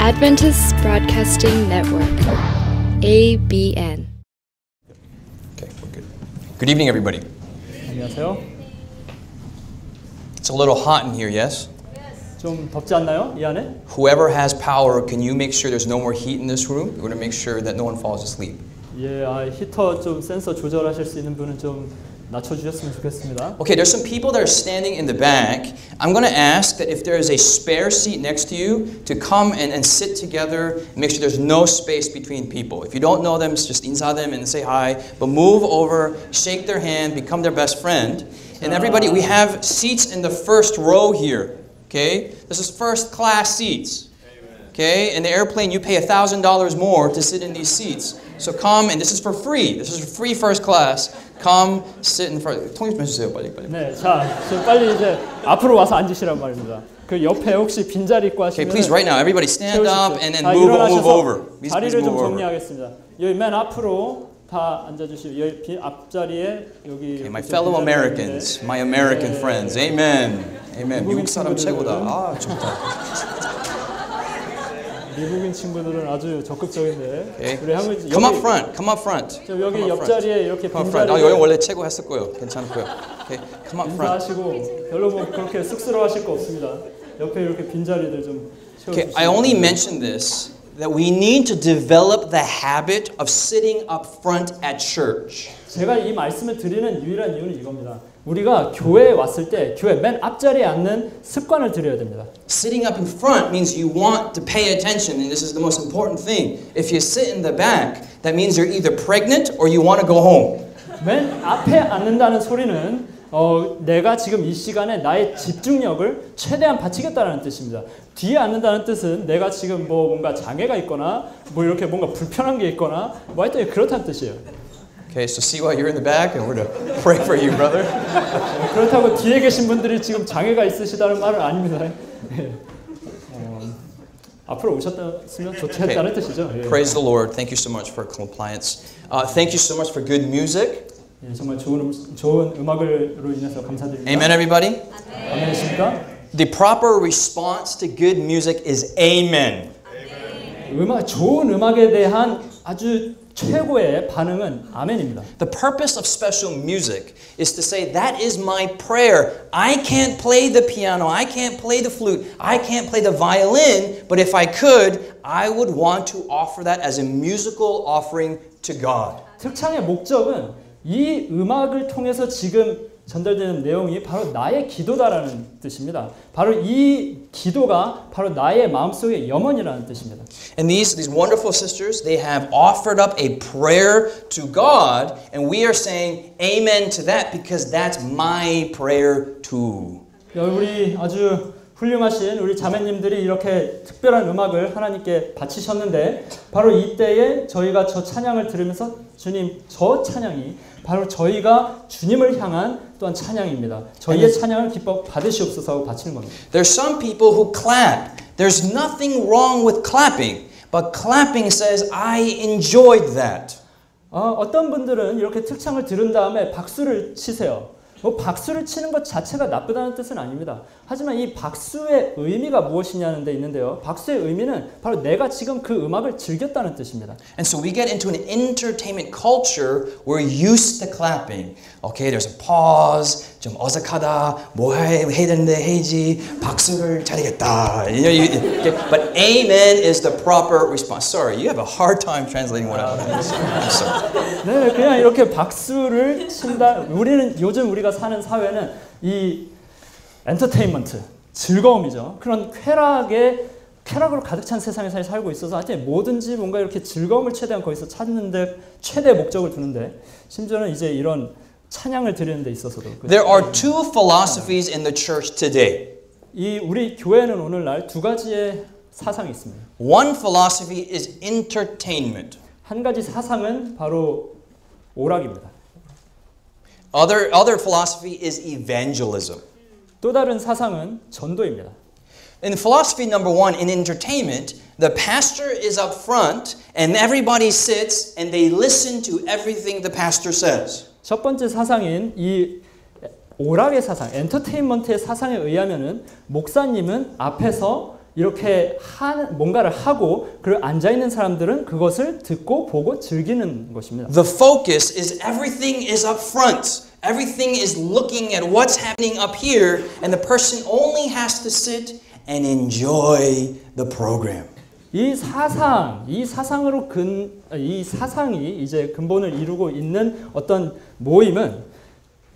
Adventist Broadcasting Network, ABN. Okay, we're good. Good evening, everybody. 안녕하세요. It's a little hot in here, yes? 좀 덥지 않나요? 이 안에? Whoever has power, can you make sure there's no more heat in this room? We're going to make sure that no one falls asleep. 예, 히터 좀 센서 조절하실 수 있는 분은 좀 낮춰주셨으면 좋겠습니다. Okay, there's some people that are standing in the back. I'm going to ask that if there is a spare seat next to you, to come and sit together and make sure there's no space between people. If you don't know them, just insa them and say hi. But move over, shake their hand, become their best friend. And everybody, we have seats in the first row here. Okay, this is first class seats. Okay, in the airplane you pay $1,000 more to sit in these seats. So come, and this is for free. This is free first class. Come, sit in front. 통역 좀 해주세요, 빨리. 네, 자, 지금 빨리 이제 앞으로 와서 앉으시란 말입니다. 그 옆에 혹시 빈자리 있고 하시면 Okay, please, right now, everybody stand up and then move over. Please 자리를 좀 move over. 정리하겠습니다. 여기 맨 앞으로 다 앉아주시고 여기 앞자리에 여기. Okay, my fellow Americans, my American friends, amen, amen. 미국 사람 최고다. 아, 좋다. 미국인 친구들은 아주 적극적인데. Okay. 우리 한번 Come up front, come up front. 저 여기 옆자리에 이렇게 빈자리. 아, 여기 원래 최고 했을 거예요. 괜찮고요. Okay, come up front. 인사하시고 별로 뭐 그렇게 쑥스러워하실 거 없습니다. 옆에 이렇게 빈자리들 좀 채워주시고. Okay, I only mention this that we need to develop the habit of sitting up front at church. 제가 이 말씀을 드리는 유일한 이유는 이겁니다. 우리가 교회에 왔을 때 교회 맨 앞자리에 앉는 습관을 들여야 됩니다. Sitting up in front means you want to pay attention, and this is the most important thing. If you sit in the back, that means you're either pregnant or you want to go home. 맨 앞에 앉는다는 소리는 내가 지금 이 시간에 나의 집중력을 최대한 바치겠다는 뜻입니다. 뒤에 앉는다는 뜻은 내가 지금 뭐 뭔가 장애가 있거나 뭐 이렇게 뭔가 불편한 게 있거나 뭐 하여튼 그렇다는 뜻이에요. Okay, so see why you're in the back, and we're going to pray for you, brother. 그렇다고 뒤에 계신 분들이 지금 장애가 있으시다는 말은 아닙니다. 앞으로 오셨으면 좋겠다는 뜻이죠. Praise the Lord. Thank you so much for compliance. Thank you so much for good music. 정말 좋은 음악으로 인해서 감사드립니다. Amen, everybody. 아멘이십니까? The proper response to good music is amen. 좋은 음악에 대한 아주 최고의 반응은 아멘입니다. The purpose of special music is to say that is my prayer. I can't play the piano, I can't play the flute, I can't play the violin, but if I could, I would want to offer that as a musical offering to God. 특창의 목적은 이 음악을 통해서 지금 전달되는 내용이 바로 나의 기도다라는 뜻입니다. 바로 이 기도가 바로 나의 마음속의 염원이라는 뜻입니다. And these wonderful sisters, they have offered up a prayer to God, and we are saying amen to that because that's my prayer too. 우리 아주 훌륭하신 우리 자매님들이 이렇게 특별한 음악을 하나님께 바치셨는데 바로 이때에 저희가 저 찬양을 들으면서 주님, 저 찬양이 바로 저희가 주님을 향한 또한 찬양입니다. 저희의 찬양을 기뻐 받으시옵소서 하고 바치는 겁니다. There's some people who clap. There's nothing wrong with clapping, but clapping says I enjoyed that. 어떤 분들은 이렇게 특창을 들은 다음에 박수를 치세요. 박수를 치는 것 자체가 나쁘다는 뜻은 아닙니다. 하지만 이 박수의 의미가 무엇이냐는 데 있는데요. 박수의 의미는 바로 내가 지금 그 음악을 즐겼다는 뜻입니다. And so we get into an entertainment culture we're used to clapping. Okay, there's a pause. 좀 어색하다. 뭐 해야 되는데 해야지. 박수를 차리겠다. But amen is the proper response. Sorry, you have a hard time translating what I'm saying. 네, 그냥 이렇게 박수를 친다. 요즘 우리가 사는 사회는 이 엔터테인먼트, 즐거움이죠. 그런 쾌락으로 가득 찬 세상에서 살고 있어서 하여튼 뭐든지 뭔가 이렇게 즐거움을 최대한 거기서 찾는데 최대의 목적을 두는데 심지어는 이제 이런 찬양을 드리는 데 있어서도 There are two philosophies in the church today. 우리 교회는 오늘날 두 가지의 사상이 있습니다. One philosophy is entertainment. 한 가지 사상은 바로 오락입니다. Other philosophy is evangelism. 또 다른 사상은 전도입니다. In philosophy number one, in entertainment, the pastor is up front and everybody sits and they listen to everything the pastor says. 첫 번째 사상인 이 오락의 사상, 엔터테인먼트의 사상에 의하면은 목사님은 앞에서 이렇게 뭔가를 하고 그리고 앉아있는 사람들은 그것을 듣고 보고 즐기는 것입니다. The focus is everything is up front. Everything is looking at what's happening up here, and the person only has to sit and enjoy the program. 이 사상이 이제 근본을 이루고 있는 어떤 모임은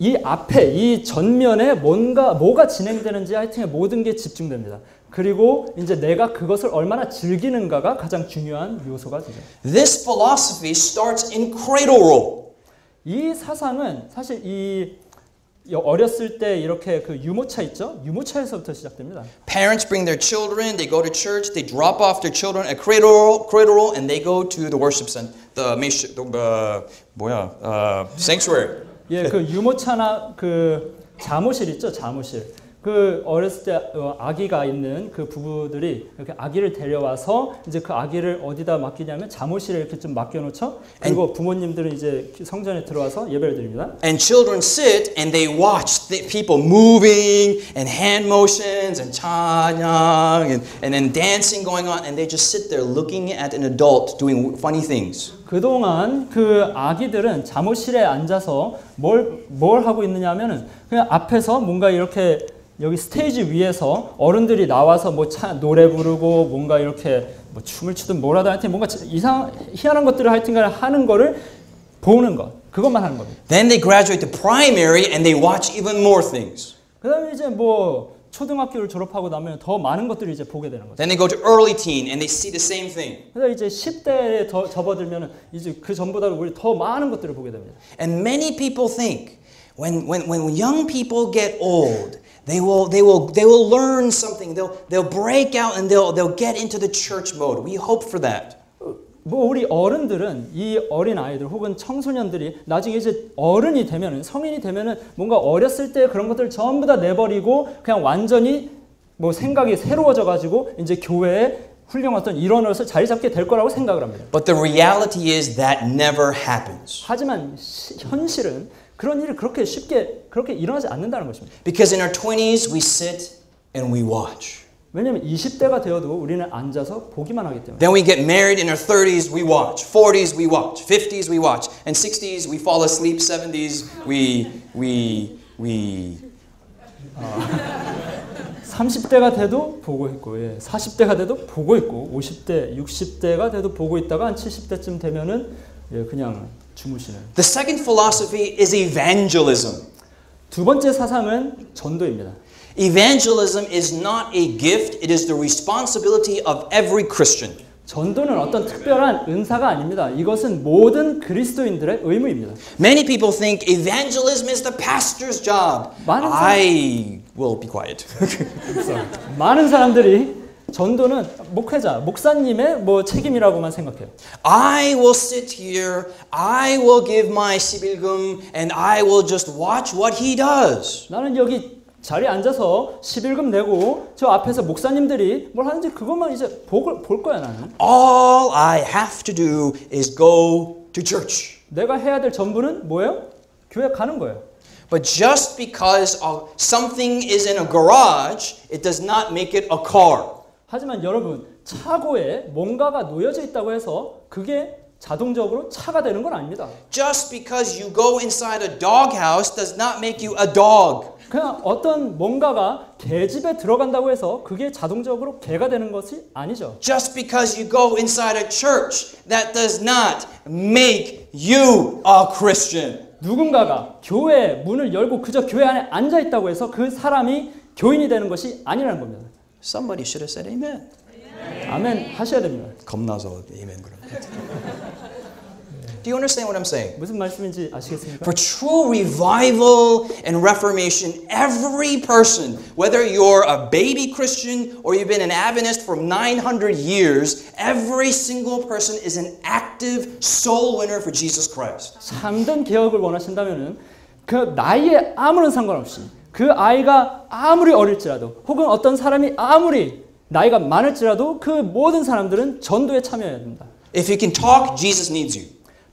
이 앞에 이 전면에 뭐가 진행되는지 하여튼 모든 게 집중됩니다. 그리고 이제 내가 그것을 얼마나 즐기는가가 가장 중요한 요소가 되죠. This philosophy starts in cradle roll. 이 사상은 사실 이 어렸을 때 이렇게 그 유모차 있죠? 유모차에서부터 시작됩니다. Parents bring their children, they go to church, they drop off their children at cradle roll, and they go to the worship center, sanctuary. 예, 그 유모차나 그 자모실 있죠? 자모실. 그 어렸을 때 아기가 있는 그 부부들이 이렇게 아기를 데려와서 이제 그 아기를 어디다 맡기냐면 자모실에 이렇게 좀 맡겨놓죠. 그리고 부모님들은 이제 성전에 들어와서 예배를 드립니다. And children sit and they watch the people moving and hand motions and 찬양 and then dancing going on, and they just sit there looking at an adult doing funny things. 그동안 그 아기들은 잠옷실에 앉아서 뭘 하고 있느냐면은 그냥 앞에서 뭔가 이렇게 여기 스테이지 위에서 어른들이 나와서 뭐 노래 부르고 뭔가 이렇게 뭐 춤을 추든 뭐라든 하여튼 뭔가 희한한 것들을 하여튼간 하는 거를 보는 것, 그것만 하는 겁니다. Then they graduate to primary and they watch even more things. 그다음에 이제 뭐 초등학교를 졸업하고 나면 더 많은 것들을 이제 보게 되는 거죠. Then they go to early teen and they see the same thing. 그래서 이제 10대에 더 접어들면은 이제 그 전보다 우리 더 많은 것들을 보게 됩니다. And many people think when young people get old, they will learn something. They'll break out and they'll get into the church mode. We hope for that. 뭐 우리 어른들은 이 어린 아이들 혹은 청소년들이 나중에 이제 어른이 되면은 성인이 되면은 뭔가 어렸을 때 그런 것들을 전부 다 내버리고 그냥 완전히 뭐 생각이 새로워져 가지고 이제 교회에 훌륭한 어떤 일원으로서 자리 잡게 될 거라고 생각을 합니다. But the reality is that never happens. 하지만 현실은 그런 일이 그렇게 쉽게 그렇게 일어나지 않는다는 것입니다. Because in our 20s we sit and we watch. 왜냐하면 20대가 되어도 우리는 앉아서 보기만 하기 때문에. Then we get married in our 30s, we watch. 40s, we watch. 50s, we watch. And 60s, we fall asleep. 70s, we 30대가 돼도 보고 있고, 예, 40대가 돼도 보고 있고, 50대, 60대가 돼도 보고 있다가 한 70대쯤 되면은 예, 그냥 주무시는. The second philosophy is evangelism. 두 번째 사상은 전도입니다. Evangelism is not a gift, it is the responsibility of every Christian. 전도는 어떤 특별한 은사가 아닙니다. 이것은 모든 그리스도인들의 의무입니다. Many people think evangelism is the pastor's job. I will be quiet. 많은 사람들이 전도는 목사님의 뭐 책임이라고만 생각해요. I will sit here, I will give my 시빌금, and I will just watch what he does. 나는 여기 자리에 앉아서 11금 내고 저 앞에서 목사님들이 뭘 하는지 그것만 이제 볼 거야 나는. All I have to do is go to church. 내가 해야 될 전부는 뭐예요? 교회 가는 거예요. But just because something is in a garage, it does not make it a car. 하지만 여러분, 차고에 뭔가가 놓여져 있다고 해서 그게 자동적으로 차가 되는 건 아닙니다. Just because you go inside a doghouse does not make you a dog. 그냥 어떤 뭔가가 개집에 들어간다고 해서 그게 자동적으로 개가 되는 것이 아니죠. Just because you go inside a church, that does not make you a Christian. 누군가가 교회 문을 열고 그저 교회 안에 앉아 있다고 해서 그 사람이 교인이 되는 것이 아니라는 겁니다. Somebody should have said amen. 아멘 하셔야 됩니다. 겁나서 amen 그럼. Do you understand what I'm saying? 무슨 말씀인지 아시겠습니까? For true revival and reformation, every person, whether you're a baby Christian or you've been an Adventist for 900 years, every single person is an active soul winner for Jesus Christ. 참된 개혁을 원하신다면은 그 나이에 아무런 상관없이 그 아이가 아무리 어릴지라도 혹은 어떤 사람이 아무리 나이가 많을지라도 그 모든 사람들은 전도에 참여해야 됩니다. If you can talk, Jesus needs you.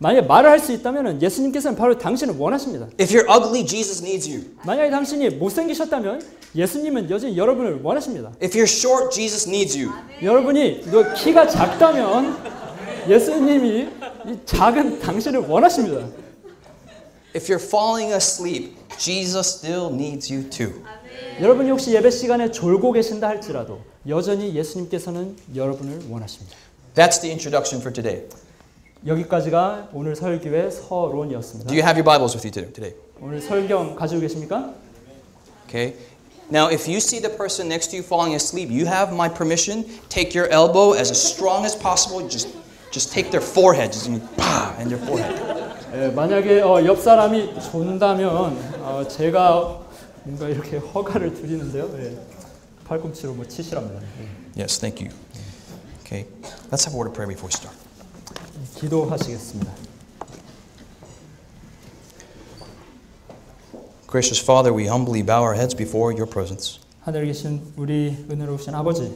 만약에 말을 할 수 있다면 예수님께서는 바로 당신을 원하십니다. If you're ugly, Jesus needs you. 만약에 당신이 못생기셨다면 예수님은 여전히 여러분을 원하십니다. If you're short, Jesus needs you. 여러분이 키가 작다면 예수님이 이 작은 당신을 원하십니다. If you're falling asleep, Jesus still needs you too. 여러분이 혹시 예배 시간에 졸고 계신다 할지라도 여전히 예수님께서는 여러분을 원하십니다. That's the introduction for today. 여기까지가 오늘 설교의 서론이었습니다. Do you have your Bibles with you today? 오늘 설경 가지고 계십니까? Okay. Now, if you see the person next to you falling asleep, you have my permission. Take your elbow as strong as possible. Just take their forehead, just bah, and their forehead. 만약에 옆 사람이 존다면 제가 뭔가 이렇게 허가를 드리는데요. 팔꿈치로 뭐 치시랍니다. Yes, thank you. Okay, let's have a word of prayer before we start. 기도하시겠습니다. Gracious Father, we humbly bow our heads before your presence. 하늘에 계신 우리 은혜로우신 아버지,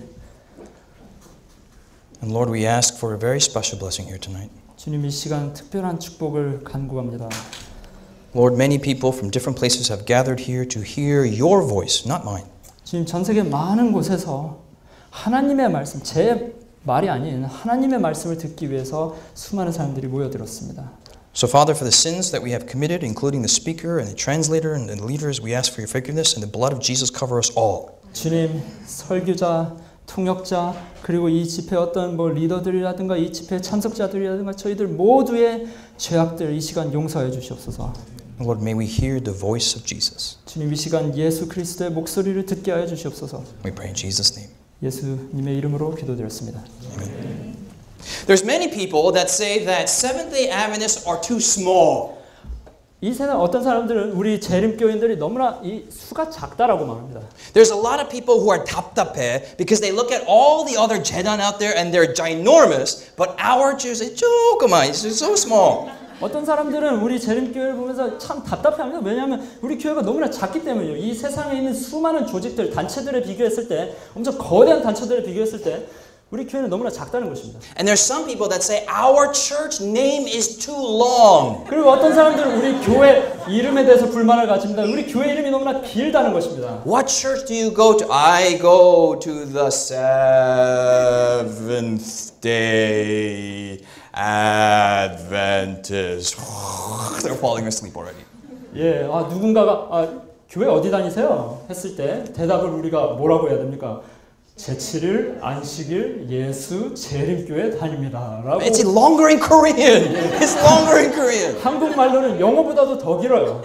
And Lord, we ask for a very special blessing here tonight. 주님 이 시간 특별한 축복을 간구합니다. Lord, many people from different places have gathered here to hear your voice, not mine. 주님 전 세계 많은 곳에서 하나님의 말씀, 제 말이 아닌 하나님의 말씀을 듣기 위해서 수많은 사람들이 모여들었습니다. So, Father, for the sins that we have committed, including the speaker and the translator and the leaders, we ask for your forgiveness and the blood of Jesus cover us all. 주님, 설교자, 통역자, 그리고 이 집회 어떤 리더들이라든가 이 집회 참석자들이라든가 저희들 모두의 죄악들 이 시간 용서해 주시옵소서. Lord, may we hear the voice of Jesus. 주님 이 시간 예수 그리스도의 목소리를 듣게 하여 주시옵소서. We pray in Jesus' name. 예수님의 이름으로 기도드렸습니다. Amen. There's many people that say that Seventh-day Adventists are too small. 이 세상 어떤 사람들은 우리 재림교인들이 너무나 이 수가 작다라고 말합니다. There's a lot of people who are 답답해 because they look at all the other 재단 out there and they're ginormous, but our church is 조그만, it's so small. 어떤 사람들은 우리 재림교회를 보면서 참 답답해합니다. 왜냐하면 우리 교회가 너무나 작기 때문이에요. 이 세상에 있는 수많은 조직들, 단체들에 비교했을 때, 엄청 거대한 단체들에 비교했을 때 우리 교회는 너무나 작다는 것입니다. And there's some people that say our church name is too long. 그리고 어떤 사람들은 우리 교회 이름에 대해서 불만을 가집니다. 우리 교회 이름이 너무나 길다는 것입니다. What church do you go to? I go to the Seventh-day Adventist. They're falling asleep already. 예, 누군가가 교회 어디 다니세요? 했을 때 대답을 우리가 뭐라고 해야 됩니까? 제7일 안식일 예수 재림교회 다닙니다라고. It's longer in Korean. It's longer in Korean. 한국말로는 영어보다도 더 길어요.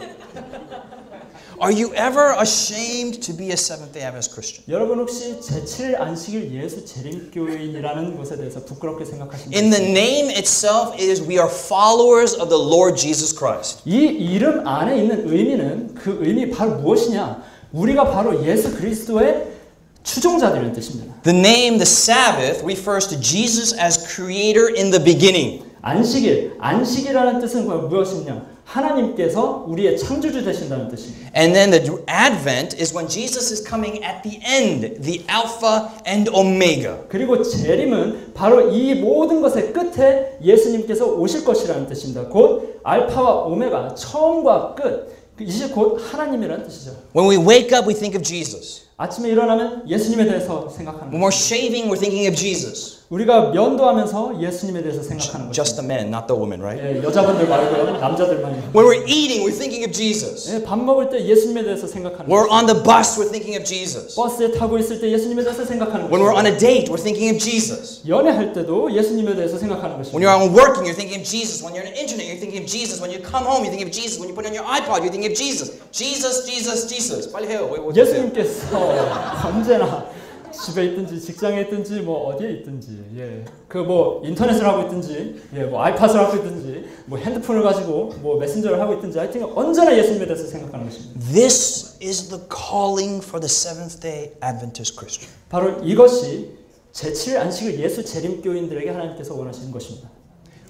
Are you ever ashamed to be a Seventh-day Adventist Christian? 여러분 혹시 제7일 안식일 예수 재림교회인이라는 것에 대해서 부끄럽게 생각하십니까? In the name itself, it is we are followers of the Lord Jesus Christ. 이 이름 안에 있는 의미는 그 의미 바로 무엇이냐? 우리가 바로 예수 그리스도의 추종자들이라는 뜻입니다. The name, the Sabbath, refers to Jesus as creator in the beginning. 안식이라는 뜻은 무엇이냐? 하나님께서 우리의 창조주 되신다는 뜻입니다. And then the Advent is when Jesus is coming at the end, the Alpha and Omega. 그리고 재림은 바로 이 모든 것의 끝에 예수님께서 오실 것이라는 뜻입니다. 곧 알파와 오메가, 처음과 끝, 이제 곧 하나님이라는 뜻이죠. When we wake up, we think of Jesus. 아침에 일어나면 예수님에 대해서 생각하는 When 거예요. we're shaving, we're thinking of Jesus. 우리가 면도하면서 예수님에 대해서 생각하는 거죠. Just the men, not the women, right? 예, 여자분들 말고요, 남자들만요. When we're eating, we're thinking of Jesus. 예, 밥 먹을 때 예수님에 대해서 생각하는 When we're 거죠. on the bus, we're thinking of Jesus. 버스에 타고 있을 때 예수님에 대해서 생각하는 When we're on 거죠. a date, we're thinking of Jesus. 연애할 때도 예수님에 대해서 생각하는 When 것입니다. you're on working, you're thinking of Jesus. When you're on the internet, you're thinking of Jesus. When you come home, you're thinking of Jesus. When you put on your iPod, you're thinking of Jesus. Jesus, Jesus, Jesus. 빨리 해요. 예수님께서 언제나 집에 있든지 직장에 있든지 뭐 어디에 있든지 인터넷을 하고 있든지 아이팟을 하고 있든지 핸드폰을 가지고 메신저를 하고 있든지 하여튼 언제나 예수님에 대해서 생각하는 것입니다. This is the calling for the Seventh-day Adventist Christian. 바로 이것이 제7일 안식을 예수 재림교인들에게 하나님께서 원하시는 것입니다.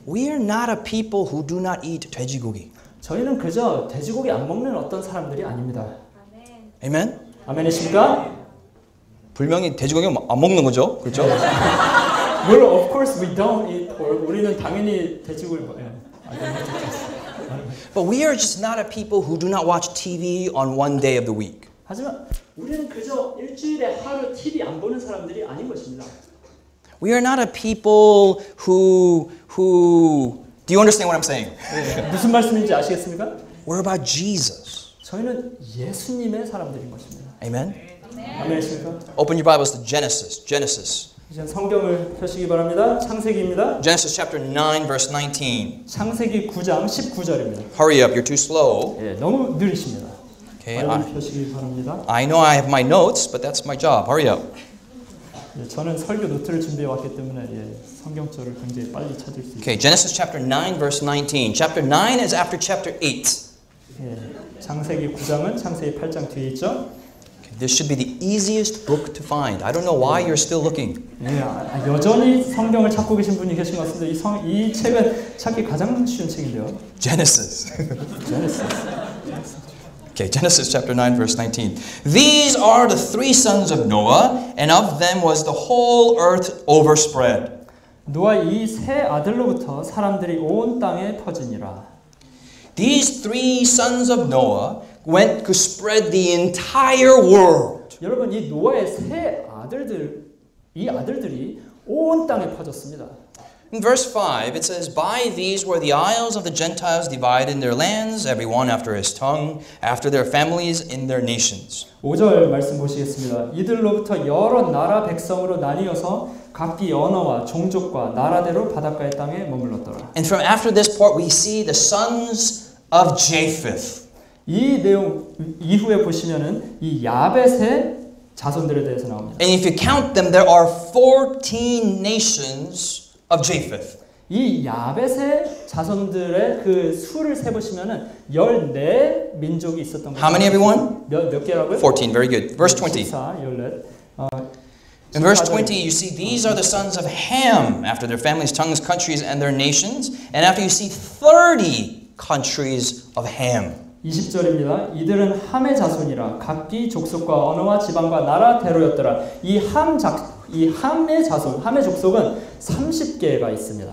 We are not a people who do not eat 돼지고기. 저희는 그저 돼지고기 안 먹는 어떤 사람들이 아닙니다. Amen? 아멘이십니까? 불명이 돼지고기 안 먹는 거죠, 그렇죠? Well, of course we don't eat pork. 우리는 당연히 돼지고기 But we are just not a people who do not watch TV on one day of the week. 하지만 우리는 그저 일주일에 하루 TV 안 보는 사람들이 아닌 것입니다. We are not a people who do you understand what I'm saying? 네, 무슨 말씀인지 아시겠습니까? We're about Jesus. 저희는 예수님의 사람들인 것입니다. Amen. 아멘이십니까? Open your Bibles to Genesis. 이제 성경을 펴시기 바랍니다. 창세기입니다. Genesis chapter 9 verse 19. 창세기 9장 19절입니다. Hurry up, you're too slow. 예, 너무 느리십니다. Okay, 빨리 펴시기 바랍니다. I know I have my notes, but that's my job. Hurry up. 예, 저는 설교 노트를 준비해 왔기 때문에 예, 성경절을 굉장히 빨리 찾을 수 있습니다. Okay, Genesis chapter 9 verse 19. Chapter 9 is after chapter 8. 예, 창세기 9장은 창세기 8장 뒤에 있죠. Okay, this should be the easiest book to find. I don't know why you're still looking. 예, 여전히 성경을 찾고 계신 분이 계신 것 같습니다. 이 책은 찾기 가장 쉬운 책인데요. Genesis. 제네시스. Okay, Genesis chapter 9 verse 19. These are the three sons of Noah, and of them was the whole earth overspread. 노아 이 세 아들로부터 사람들이 온 땅에 퍼지니라. These three sons of Noah went to spread the entire world. 여러분 이 노아의 세 아들들이 온 땅에 퍼졌습니다. In verse 5, it says, By these were the isles of the Gentiles divided in their lands, every one after his tongue, after their families in their nations. 5절 말씀 보시겠습니다. 이들로부터 여러 나라 백성으로 나뉘어서 각기 언어와 종족과 나라대로 바닷가의 땅에 머물렀더라. And from after this part, we see the sons of Japheth. 이 내용 이후에 보시면은 이 야벳의 자손들에 대해서 나옵니다. And if you count them, there are 14 nations of Japheth. 이 야벳의 자손들의 그 수를 세 보시면은 14민족이 있었던 거예요. How many, everyone? 몇 개라고요? 14, very good. Verse 20. 14, 14. In verse 20, you see, these are the sons of Ham, after their families, tongues, countries, and their nations. And after you see 30 countries of Ham. 20절입니다. 이들은 함의 자손이라 각기 족속과 언어와 지방과 나라대로였더라. 이 함의 자손, 함의 족속은 30개가 있습니다.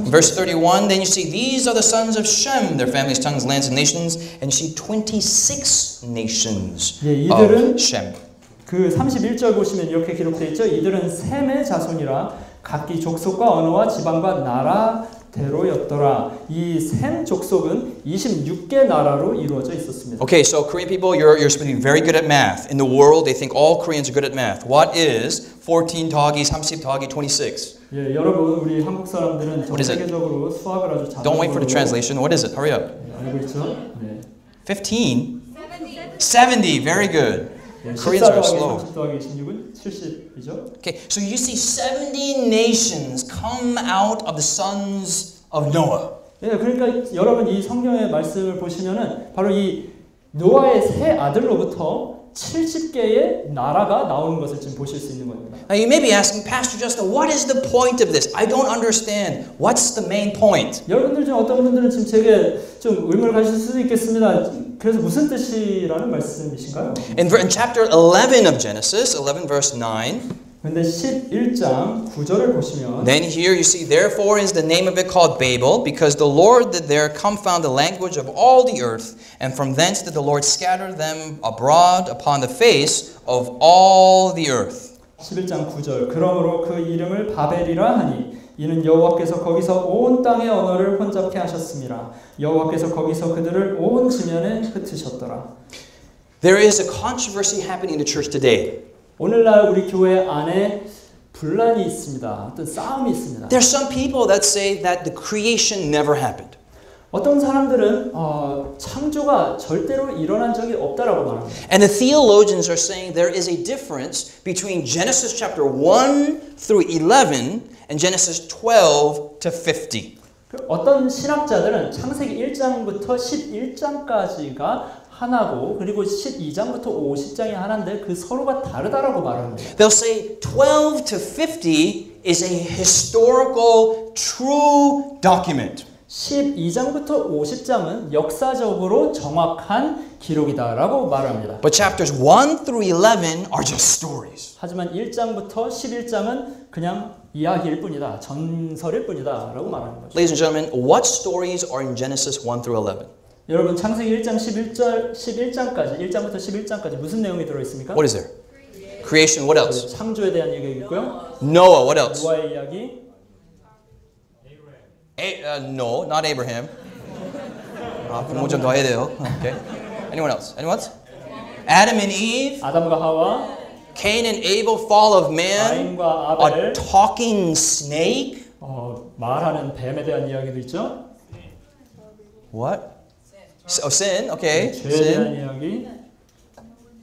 Verse 31, then you see, these are the sons of Shem, their families, tongues, lands, and nations. And you see 26 nations 예, of 이들은 Shem. 그 31절 보시면 이렇게 기록되어 있죠. 이들은 셈의 자손이라 각기 족속과 언어와 지방과 나라대로였더라. 이 셈 족속은 26개 나라로 이루어져 있었습니다. Okay, so Korean people, you're supposed to be very good at math. In the world, they think all Koreans are good at math. What is 14 더하기 30 더하기 26? 예, 여러분 우리 한국 사람들은 전 What is it? 세계적으로 수학을 아주 잘 Don't wait for the translation. What is it? Hurry up. 알고 있죠? 네. 15? 70. Very good. 예, Koreans 14 are 더하기 slow. 30 더하기 26은 70이죠. Okay, so you see 70 nations come out of the sons of Noah. 예, 그러니까 여러분 이 성경의 말씀을 보시면은 바로 이 노아의 세 아들로부터 70개의 나라가 나오는 것을 지금 보실 수 있는 겁니다. Now you may be asking, Pastor Justin, what is the point of this? I don't understand. What's the main point? 여러분들 중 어떤 분들은 지금 제게 좀 의문을 가질 수도 있겠습니다. 그래서 무슨 뜻이라는 말씀이신가요? In chapter 11 of Genesis, 11 verse 9, 근데 11장 9절을 보시면 then here you see, therefore is the name of it called Babel, because the Lord did there confound the language of all the earth, and from thence did the Lord scatter them abroad upon the face of all the earth. 11장 9절 그러므로 그 이름을 바벨이라 하니 이는 여호와께서 거기서 온 땅의 언어를 혼잡케 하셨습니다. 여호와께서 거기서 그들을 온 지면에 흩으셨더라. There is a controversy happening in the church today. 오늘날 우리 교회 안에 분란이 있습니다. 어떤 싸움이 있습니다. There are some people that say that the creation never happened. 어떤 사람들은 창조가 절대로 일어난 적이 없다라고 말합니다. And the theologians are saying there is a difference between Genesis chapter 1 through 11 and Genesis 12 to 50. 어떤 신학자들은 창세기 1장부터 11장까지가 하나고 그리고 12장부터 50장이 하나인데 그 서로가 다르다라고 말합니다. They'll say 12 to 50 is a historical true document. 12장부터 50장은 역사적으로 정확한 기록이다라고 말합니다. But chapters 1 through 11 are just stories. 하지만 1장부터 11장은 그냥 이야기일 뿐이다, 전설일 뿐이다라고 말하는 거죠. Ladies and gentlemen, what stories are in Genesis 1 through 11? 여러분 창세기 1장 11장까지 1장부터 11장까지 무슨 내용이 들어 있습니까? What is there? Creation. What else? 창조에 대한 얘기가 있고요. Noah. What else? 노아의 이야기. No, not Abraham. 공부 좀 더 해야 돼요. Okay. Anyone else? Anyone else? Adam and Eve. 아담과 하와, Cain and Abel, fall of man. 가인과 A 아벨, talking snake. 말하는 뱀에 대한 이야기도 있죠. What? Sin. Okay. 죄에 대한 Sin. 이야기.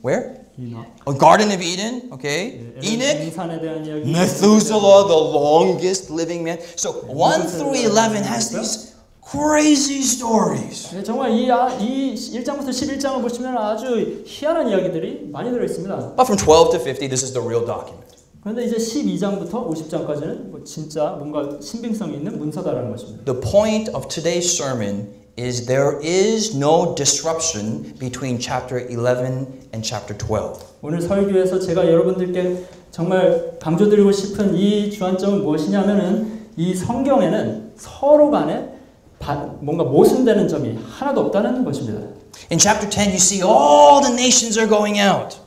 Where? 이노. A Garden of Eden. Okay. Enoch. 인산에 대한 이야기. Methuselah, the longest living man. So 1 through 11 has these crazy stories. 네, 정말 이 1장부터 11장을 보시면 아주 희한한 이야기들이 많이 들어 있습니다. But from 12 to 50, this is the real document. 그런데 이제 12장부터 50장까지는 뭐 진짜 뭔가 신빙성이 있는 문서다라는 것입니다. The point of today's sermon is there is no disruption between chapter 11 and chapter 12. 오늘 설교에서 제가 여러분들께 정말 강조드리고 싶은 이 주안점은 무엇이냐면은 이 성경에는 서로 간에 뭔가 모순되는 점이 하나도 없다는 것입니다. In chapter 10, you see all the nations are going out.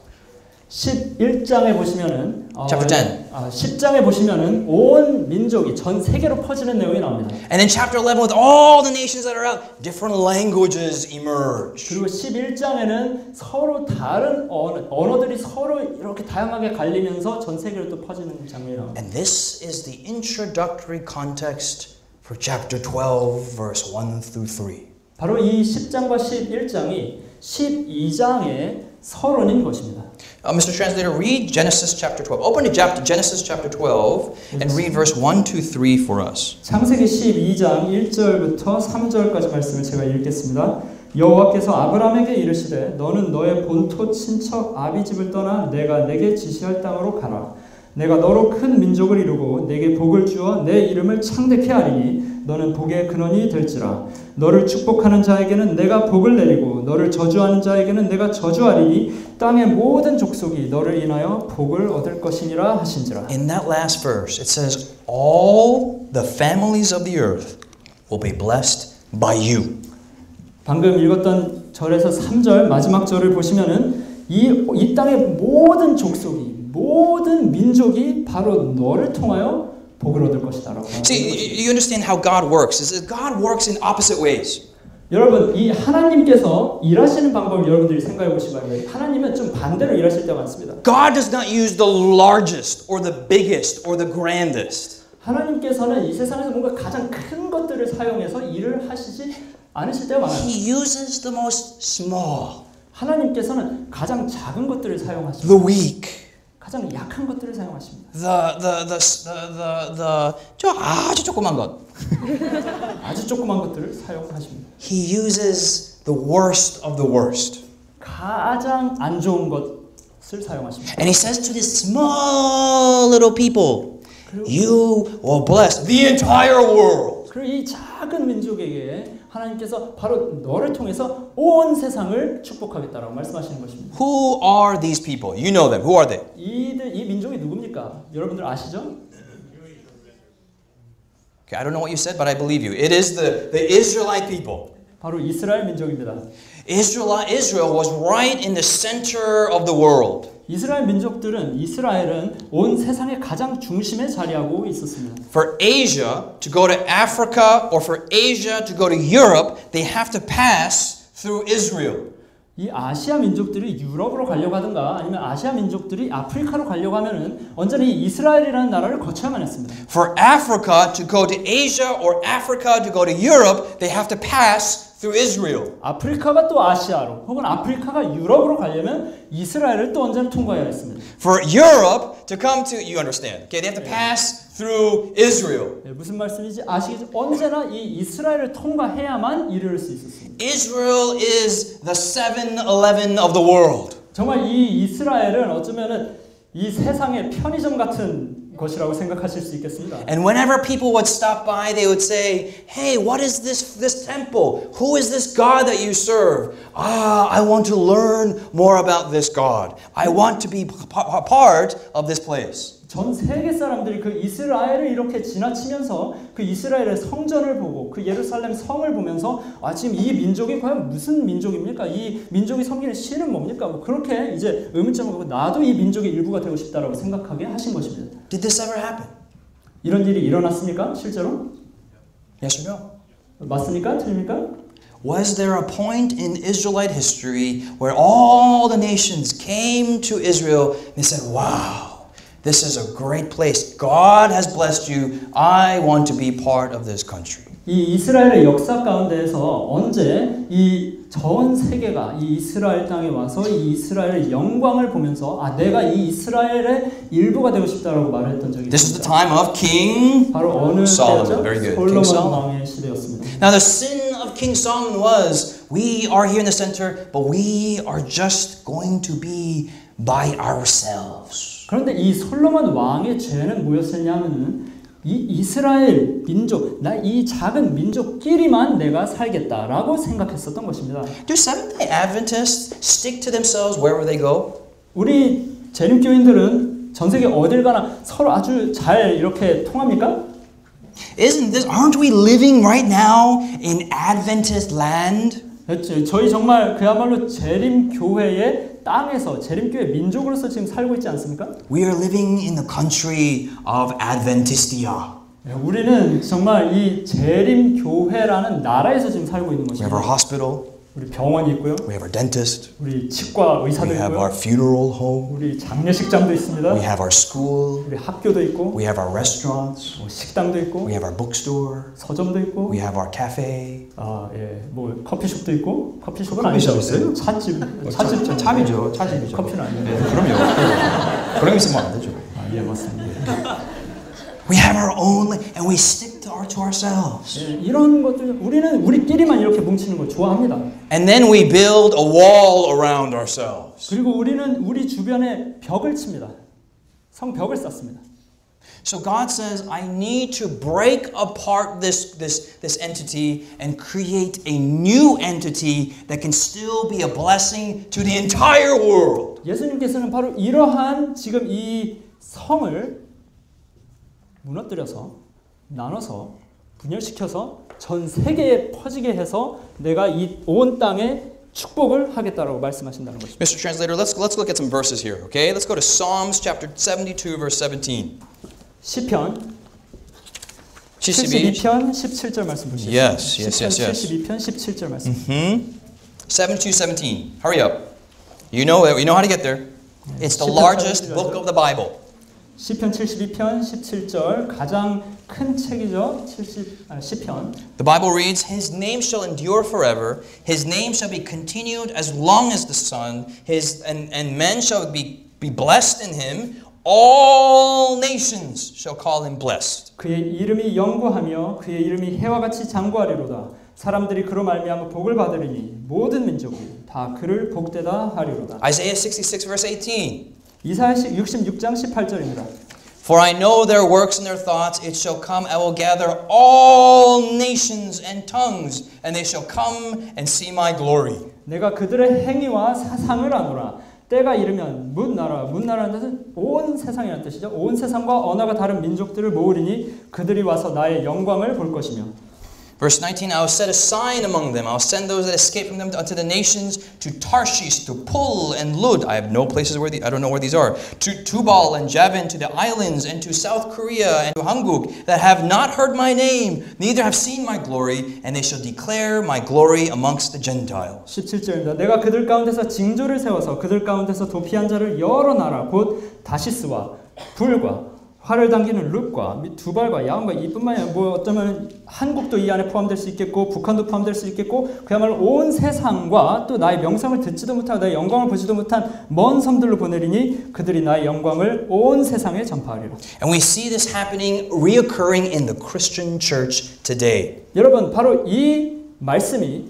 11장에 보시면은 Chapter 10. 10장에 보시면은 온 민족이 전 세계로 퍼지는 내용이 나옵니다. And in chapter 11, with all the nations that are out, different languages emerge. 그리고 11장에는 서로 다른 언어들이 서로 이렇게 다양하게 갈리면서 전 세계로 또 퍼지는 장면이 나옵니다. And this is the introductory context for chapter 12, verse 1 through 3. 바로 이 10장과 11장이 12장의 서론인 것입니다. Mr. Translator, read Genesis chapter 12. Open to Genesis chapter 12 and read verse 1 to 3 for us. 창세기 12장 1절부터 3절까지 말씀을 제가 읽겠습니다. 여호와께서 아브라함에게 이르시되 너는 너의 본토 친척 아비 집을 떠나 내가 내게 지시할 땅으로 가라. 내가 너로 큰 민족을 이루고 내게 복을 주어 내 이름을 창대케 하리니 너는 복의 근원이 될지라. 너를 축복하는 자에게는 내가 복을 내리고 너를 저주하는 자에게는 내가 저주하리니 땅의 모든 족속이 너를 인하여 복을 얻을 것이니라 하신지라. In that last verse, it says, all the families of the earth will be blessed by you. 방금 읽었던 절에서 3절 마지막 절을 보시면은 이 땅의 모든 족속이 모든 민족이 바로 너를 통하여 복을 얻을 것이다라고. See, you understand how God works. God works in opposite ways. 여러분, 이 하나님께서 일하시는 방법을 여러분들이 생각해 보시기 바랍니다. 하나님은 좀 반대로 일하실 때가 많습니다. God does not use the largest or the biggest or the grandest. 하나님께서는 이 세상에서 뭔가 가장 큰 것들을 사용해서 일을 하시지 않으실 때가 많아요. He uses the most small, 하나님께서는 가장 작은 것들을 사용하십니다. the weak, 가장 약한 것들을 사용하십니다. 저 아주 조그만 것. 아주 조그만 것들을 사용하십니다. He uses the worst of the worst. 가장 안 좋은 것을 사용하십니다. And he says to this small little people, you will bless the entire world. 그리고 이 작은 민족에게 하나님께서 바로 너를 통해서 온 세상을 축복하겠다라고 말씀하시는 것입니다. Who are these people? You know them. Who are they? 이 민족이 누굽니까? 여러분들 아시죠? Okay, I don't know what you said, but I believe you. It is the Israelite people. 바로 이스라엘 민족입니다. Israel was right in the center of the world. 이스라엘은 온 세상의 가장 중심에 자리하고 있었습니다. For Asia to go to Africa or for Asia to go to Europe, they have to pass through Israel. 이 아시아 민족들이 유럽으로 가려고 하든가 아니면 아시아 민족들이 아프리카로 가려고 하면은 언제나 이 이스라엘이라는 나라를 거쳐야만 했습니다. For Africa to go to Asia or Africa to go to Europe, they have to pass through Israel. 아프리카가 또 아시아로 혹은 아프리카가 유럽으로 가려면 이스라엘을 또 언제나 통과해야 했습니다. For Europe to come to, you understand, okay, they have to pass through Israel. 네, 무슨 말씀인지 아시겠죠? 언제나 이 이스라엘을 통과해야만 이르를 수 있었습니다. Israel is the 7-Eleven of the world. 정말 이 이스라엘은 어쩌면은 이 세상의 편의점 같은 것이라고 생각하실 수 있겠습니다. And whenever people would stop by, they would say, "Hey, what is this temple? Who is this God that you serve? I want to learn more about this God. I want to be part of this place." 전 세계 사람들이 그 이스라엘을 이렇게 지나치면서 그 이스라엘의 성전을 보고 그 예루살렘 성을 보면서 아 지금 이 민족이 과연 무슨 민족입니까? 이 민족이 섬기는 신은 뭡니까? 뭐 그렇게 이제 의문점을 보고 나도 이 민족의 일부가 되고 싶다라고 생각하게 하신 것입니다. Did this ever happen? 이런 일이 일어났습니까? 실제로? Yes or no? 맞습니까? 틀립니까? Was there a point in Israelite history where all the nations came to Israel and they said, wow, this is a great place. God has blessed you. I want to be part of this country. 이 이스라엘의 역사 가운데에서 언제 이 전 세계가 이 이스라엘 땅에 와서 이 이스라엘의 영광을 보면서 아 내가 이 이스라엘의 일부가 되고 싶다라고 말했던 적이 This is the 있습니다. time of King 바로 어느 Solomon. 때죠? Very good. King 솔로몬 Solomon. 왕의 시대였습니다. Now the sin of King Solomon was we are here in the center, but we are just going to be by ourselves. 그런데 이 솔로몬 왕의 죄는 뭐였었냐면은 이 이스라엘 민족, 나 이 작은 민족끼리만 내가 살겠다라고 생각했었던 것입니다. Do Seventh-day Adventists stick to themselves wherever they go? 우리 재림교인들은 전 세계 어딜 가나 서로 아주 잘 이렇게 통합니까? Aren't we living right now in Adventist land? 그렇죠. 저희 정말 그야말로 재림교회의 땅에서 재림교회 민족으로서 지금 살고 있지 않습니까? We are living in the country of Adventistia. 우리는 정말 이 재림교회라는 나라에서 지금 살고 있는 We have our 것입니다. hospital, 우리 병원이 있고요. we have our dentist, 우리 치과 의사도 we have 있고요. our funeral home, 우리 장례식장도 있습니다. we have our school, 우리 학교도 있고 we have our restaurants, 뭐 식당도 있고 we have our bookstore, 서점도 있고 we have our cafe. 뭐 커피숍도 있고 커피숍은 커피숍 아니죠. 있어요? 찻집 참이죠, 차집이죠. 커피는 아니에요. 네, 그럼요. 그런 게 있으면 안 되죠. 예 맞습니다. We have our own, and we stick to ourselves. 예, 이런 것들 우리는 우리끼리만 이렇게 뭉치는 걸 좋아합니다. And then we build a wall around ourselves. 그리고 우리는 우리 주변에 벽을 칩니다. 성벽을 쌓습니다. So God says, I need to break apart this entity and create a new entity that can still be a blessing to the entire world. 예수님께서는 바로 이러한 지금 이 성을 무너뜨려서 나눠서 분열시켜서 전 세계에 퍼지게 해서 내가 이 온 땅에 축복을 하겠다라고 말씀하신다는 것입니다. Mr. Translator, let's look at some verses here, okay? Let's go to Psalms chapter 72 verse 17. 시편 72. 72편 17절 말씀 보시죠. Yes. 72편 17절 말씀. 72:17. Hurry up. You know how to get there. It's the largest book of the Bible. 시편 72편 17절 가장 큰 책이죠. 시편. The Bible reads, His name shall endure forever. His name shall be continued as long as the sun. And men shall be blessed in him. All nations shall call him blessed. 그의 이름이 영구하며 그의 이름이 해와 같이 장구하리로다. 사람들이 그로 말미암아 복을 받으리니 모든 민족이 다 그를 복되다 하리로다. Isaiah 66 verse 18. 이사야 66장 18절입니다. For I know their works and their thoughts, it shall come, I will gather all nations and tongues, and they shall come and see my glory. 내가 그들의 행위와 사상을 아노라. 때가 이르면 문나라는 뜻은 온 세상이라는 뜻이죠. 온 세상과 언어가 다른 민족들을 모으리니 그들이 와서 나의 영광을 볼 것이며. Verse 19, I will set a sign among them. I will send those that escape from them unto the nations, to Tarshish, to Pul and Lud. I have no places where I don't know where these are. To Tubal and Javan, to the islands, and to South Korea and to Hanguk, that have not heard my name, neither have seen my glory, and they shall declare my glory amongst the Gentiles. 17절입니다. 내가 그들 가운데서 징조를 세워서 그들 가운데서 도피한 자를 여러 나라 곧 다시스와 불과 활을 당기는 룻과 두발과 야원과 이뿐만이 아니라 뭐 어쩌면 한국도 이 안에 포함될 수 있겠고 북한도 포함될 수 있겠고 그야말로 온 세상과 또 나의 명성을 듣지도 못하고 나의 영광을 보지도 못한 먼 섬들로 보내리니 그들이 나의 영광을 온 세상에 전파하리라. And we see this happening, reoccurring in the Christian church today. 여러분 바로 이 말씀이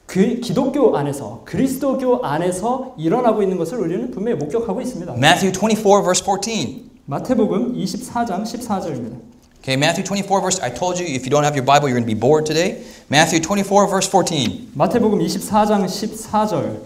기독교 안에서 그리스도교 안에서 일어나고 있는 것을 우리는 분명히 목격하고 있습니다. Matthew 24 verse 14. 마태복음 24장 14절입니다. Okay, Matthew 24 verse, I told you if you don't have your Bible you're going to be bored today. Matthew 24 verse 14. 마태복음 24장 14절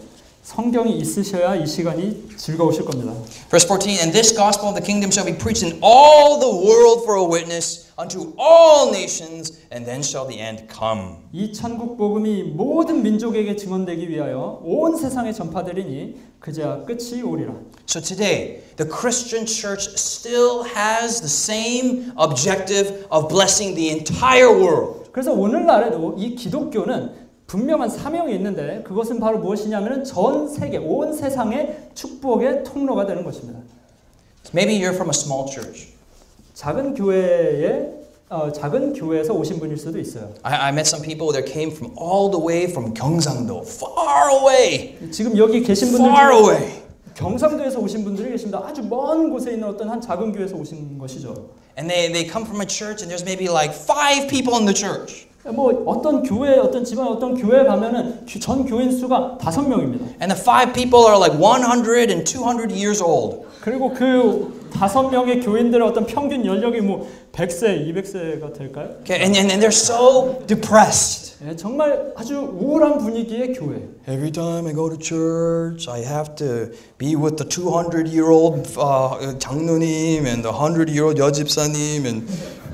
성경이 있으셔야 이 시간이 즐거우실 겁니다. Verse 14, and this gospel of the kingdom shall be preached in all the world for a witness unto all nations, and then shall the end come. 이 천국 복음이 모든 민족에게 증언되기 위하여 온 세상에 전파되리니 그제야 끝이 오리라. So today, the Christian church still has the same objective of blessing the entire world. 그래서 오늘날에도 이 기독교는 분명한 사명이 있는데 그것은 바로 무엇이냐면 전 세계, 온 세상의 축복의 통로가 되는 것입니다. Maybe you're from a small church. 작은 교회에서 오신 분일 수도 있어요. I met some people that came from all the way from Gyeongsangbdo, far away, 지금 여기 계신 분들 far 중에 away. 경상도에서 오신 분들이 계십니다. 아주 먼 곳에 있는 어떤 한 작은 교회에서 오신 것이죠. And they come from a church and there's maybe like 5 people in the church. 뭐 어떤 교회, 어떤 집안, 어떤 교회 가면은 전 교인 수가 5명입니다. And the 5 people are like 100 and 200 years old. 그리고 그 5명의 교인들의 어떤 평균 연령이 뭐 100세, 200세가 될까요? Okay, and they're so depressed. 예, 정말 아주 우울한 분위기의 교회. Every time I go to church, I have to be with the 200-year-old 장로님 and the 100-year-old 여집사님, and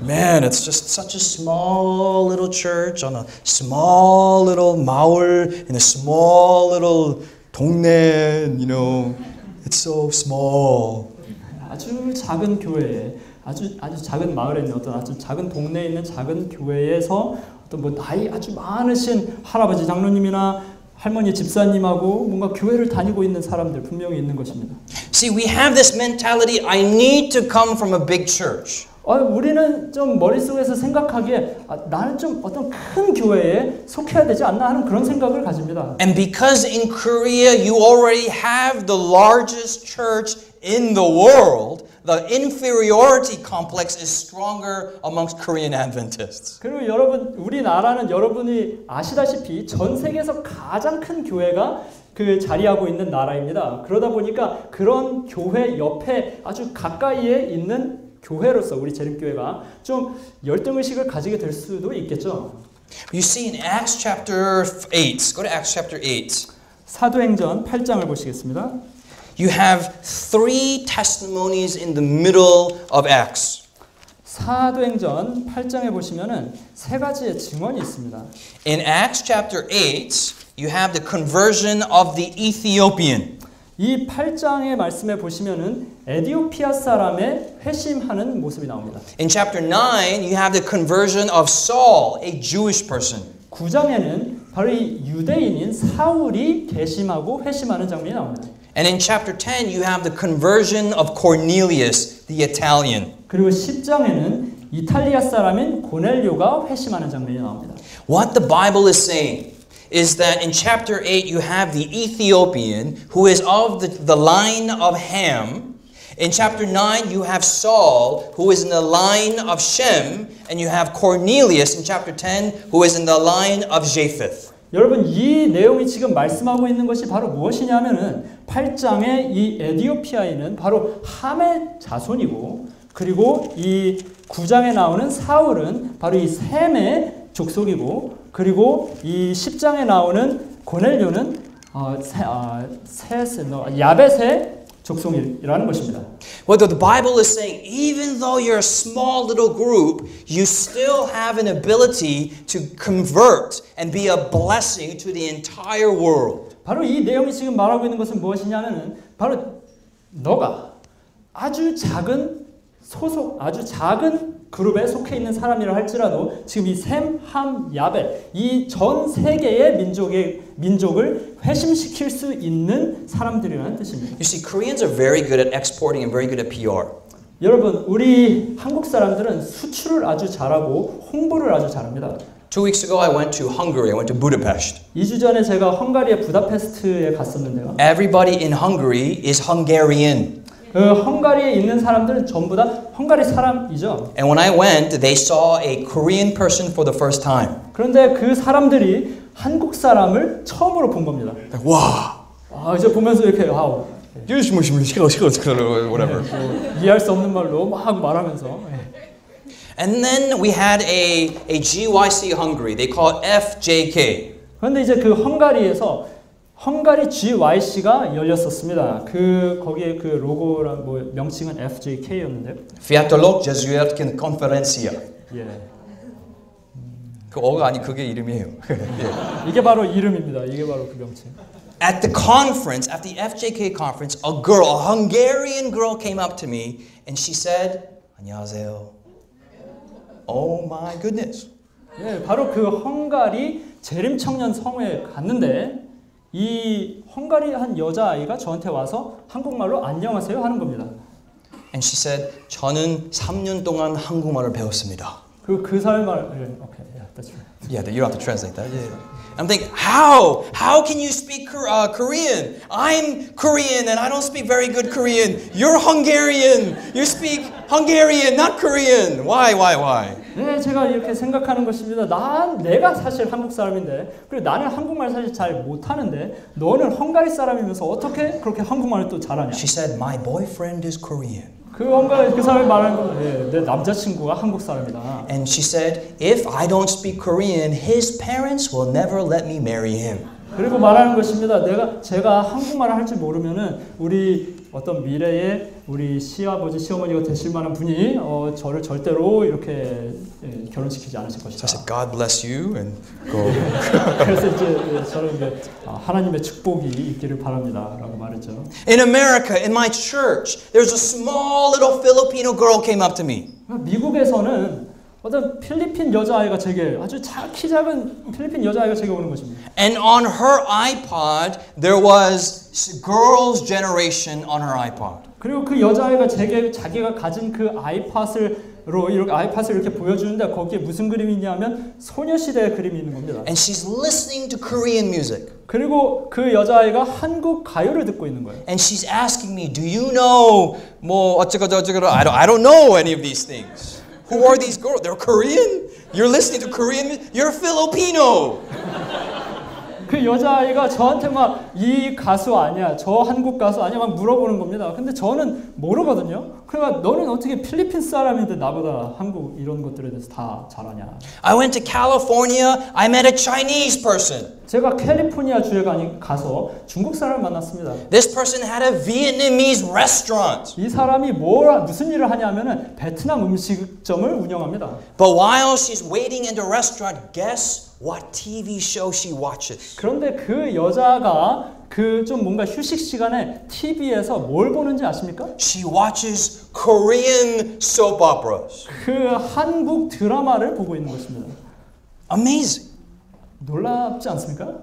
man, it's just such a small little church on a small little 마을 in a small little 동네, you know, it's so small. 아주 작은 교회에 아주 작은 마을에 있는 어떤 아주 작은 동네에 있는 작은 교회에서 어떤 뭐 나이 아주 많으신 할아버지 장로님이나 할머니 집사님하고 뭔가 교회를 다니고 있는 사람들 분명히 있는 것입니다. See, we have this mentality, I need to come from a big church. 우리는 좀 머릿속에서 생각하기에 나는 좀 어떤 큰 교회에 속해야 되지 않나 하는 그런 생각을 가집니다. And because in Korea you already have the largest church in the world, the inferiority complex is stronger amongst Korean Adventists. 그리고 여러분, 우리나라는 여러분이 아시다시피 전 세계에서 가장 큰 교회가 자리하고 있는 나라입니다. 그러다 보니까 그런 교회 옆에 아주 가까이에 있는 교회로서 우리 재림교회가 좀 열등의식을 가지게 될 수도 있겠죠. You see in Acts chapter 8, go to Acts chapter 8. 사도행전 8장을 보시겠습니다. You have 3 testimonies in the middle of Acts. 사도행전 8장에 보시면은 3가지의 증언이 있습니다. In Acts chapter 8, you have the conversion of the Ethiopian. 이 8장의 말씀에 보시면은 에디오피아 사람의 회심하는 모습이 나옵니다. In chapter 9, you have the conversion of Saul, a Jewish person. 9장에는 바로 이 유대인인 사울이 개심하고 회심하는 장면이 나옵니다. And in chapter 10, you have the conversion of Cornelius, the Italian. 그리고 10장에는 이탈리아 사람인 고넬료가 회심하는 장면이 나옵니다. What the Bible is saying is that in chapter 8, you have the Ethiopian who is of the line of Ham. In chapter 9, you have Saul who is in the line of Shem. And you have Cornelius in chapter 10 who is in the line of Japheth. 여러분, 이 내용이 지금 말씀하고 있는 것이 바로 무엇이냐면은 8장의 이 에디오피아인은 바로 함의 자손이고, 그리고 이 9장에 나오는 사울은 바로 이 셈의 족속이고, 그리고 이 10장에 나오는 고넬료는 야벳의 족속이라는 것입니다. What the Bible is saying, even though you're a small little group, you still have an ability to convert and be a blessing to the entire world. 바로 이 내용이 지금 말하고 있는 것은 무엇이냐면은 바로 너가 아주 작은 그룹에 속해 있는 사람이라 할지라도 지금 이 셈, 함, 야벳 이 전 세계의 민족을 회심시킬 수 있는 사람들이라는 뜻입니다. You see, Koreans are very good at exporting and very good at PR. 여러분, 우리 한국 사람들은 수출을 아주 잘하고 홍보를 아주 잘합니다. 2 weeks ago, I went to Hungary. I went to Budapest. 2주 전에 제가 헝가리의 부다페스트에 갔었는데요. Everybody in Hungary is Hungarian. 헝가리에 있는 사람들은 전부 다 헝가리 사람이죠. And when I went, they saw a Korean person for the first time. 그런데 그 사람들이 한국 사람을 처음으로 본 겁니다. Like, wow. 이제 보면서 이렇게 와우. whatever. 이해할 수 없는 말로 막 말하면서. And then we had a GYC Hungary. They call it FJK. 그런데 이제 그 헝가리에서 헝가리 GYC가 열렸었습니다. 거기에 그 로고랑 뭐 명칭은 FJK였는데요. Fiatolog Jesuit Conferencia. 예. 그 어가 아니 그게 이름이에요. 이게 바로 이름입니다. 이게 바로 그 명칭. At the conference, at the FJK conference, a Hungarian girl came up to me and she said, 안녕하세요. Oh my goodness. 예, 바로 그 헝가리 재림청년 성회에 갔는데 이 헝가리 한 여자아이가 저한테 와서 한국말로 안녕하세요 하는 겁니다. And she said, 저는 3년 동안 한국말을 배웠습니다. 그 사람의 말, okay, yeah, that's right. Yeah, you don't have to translate that. Yeah. I'm thinking, how? How can you speak Korean? I'm Korean and I don't speak very good Korean. You're Hungarian. You speak Hungarian, not Korean. Why? 네, 제가 이렇게 생각하는 것입니다. 내가 사실 한국 사람인데, 그리고 나는 한국말 사실 잘 못하는데, 너는 헝가리 사람이면서 어떻게 그렇게 한국말을 또 잘하냐? She said, my boyfriend is Korean. 그 사람이 말하는 건 내 남자친구가 한국 사람이다. And she said, if I don't speak Korean, his parents will never let me marry him. 그리고 말하는 것입니다. 제가 한국말을 할 줄 모르면은 우리 어떤 미래에 우리 시아버지 시어머니가 되실 만한 분이 저를 절대로 이렇게 결혼시키지 않으실 것이다. So I said, God bless you and go. 그래서 이제 저는 이제 하나님의 축복이 있기를 바랍니다라고 말했죠. In America, in my church, there's a small little Filipino girl came up to me. 미국에서는 어떤 필리핀 여자아이가 제게 아주 키 작은 필리핀 여자아이가 제게 오는 것입니다. And on her iPod, there was Girls' Generation on her iPod. 그리고 그 여자아이가 자기가 가진 그 아이팟을 이렇게 보여주는데 거기에 무슨 그림이 있냐면 소녀시대의 그림이 있는 겁니다. And she's listening to Korean music. 그리고 그 여자아이가 한국 가요를 듣고 있는 거예요. And she's asking me, do you know 뭐 어쩌고저쩌고 I don't know any of these things. Who are these girls? They're Korean? You're listening to Korean music? You're Filipino. 그 여자아이가 저한테 막 이 가수 아니야, 저 한국 가수 아니야 막 물어보는 겁니다. 근데 저는 모르거든요. 그러니까 너는 어떻게 필리핀 사람인데 나보다 한국 이런 것들에 대해서 다 잘하냐. I went to California. I met a Chinese person. 제가 캘리포니아 주에 가서 중국 사람을 만났습니다. This person had a Vietnamese restaurant. 이 사람이 무슨 일을 하냐면은 베트남 음식점을 운영합니다. But while she's waiting in the restaurant, guess what TV show she watches? 그런데 그 여자가 그 좀 뭔가 휴식 시간에 TV에서 뭘 보는지 아십니까? She watches Korean soap operas. 그 한국 드라마를 보고 있는 것입니다. Amazing. 놀랍지 않습니까?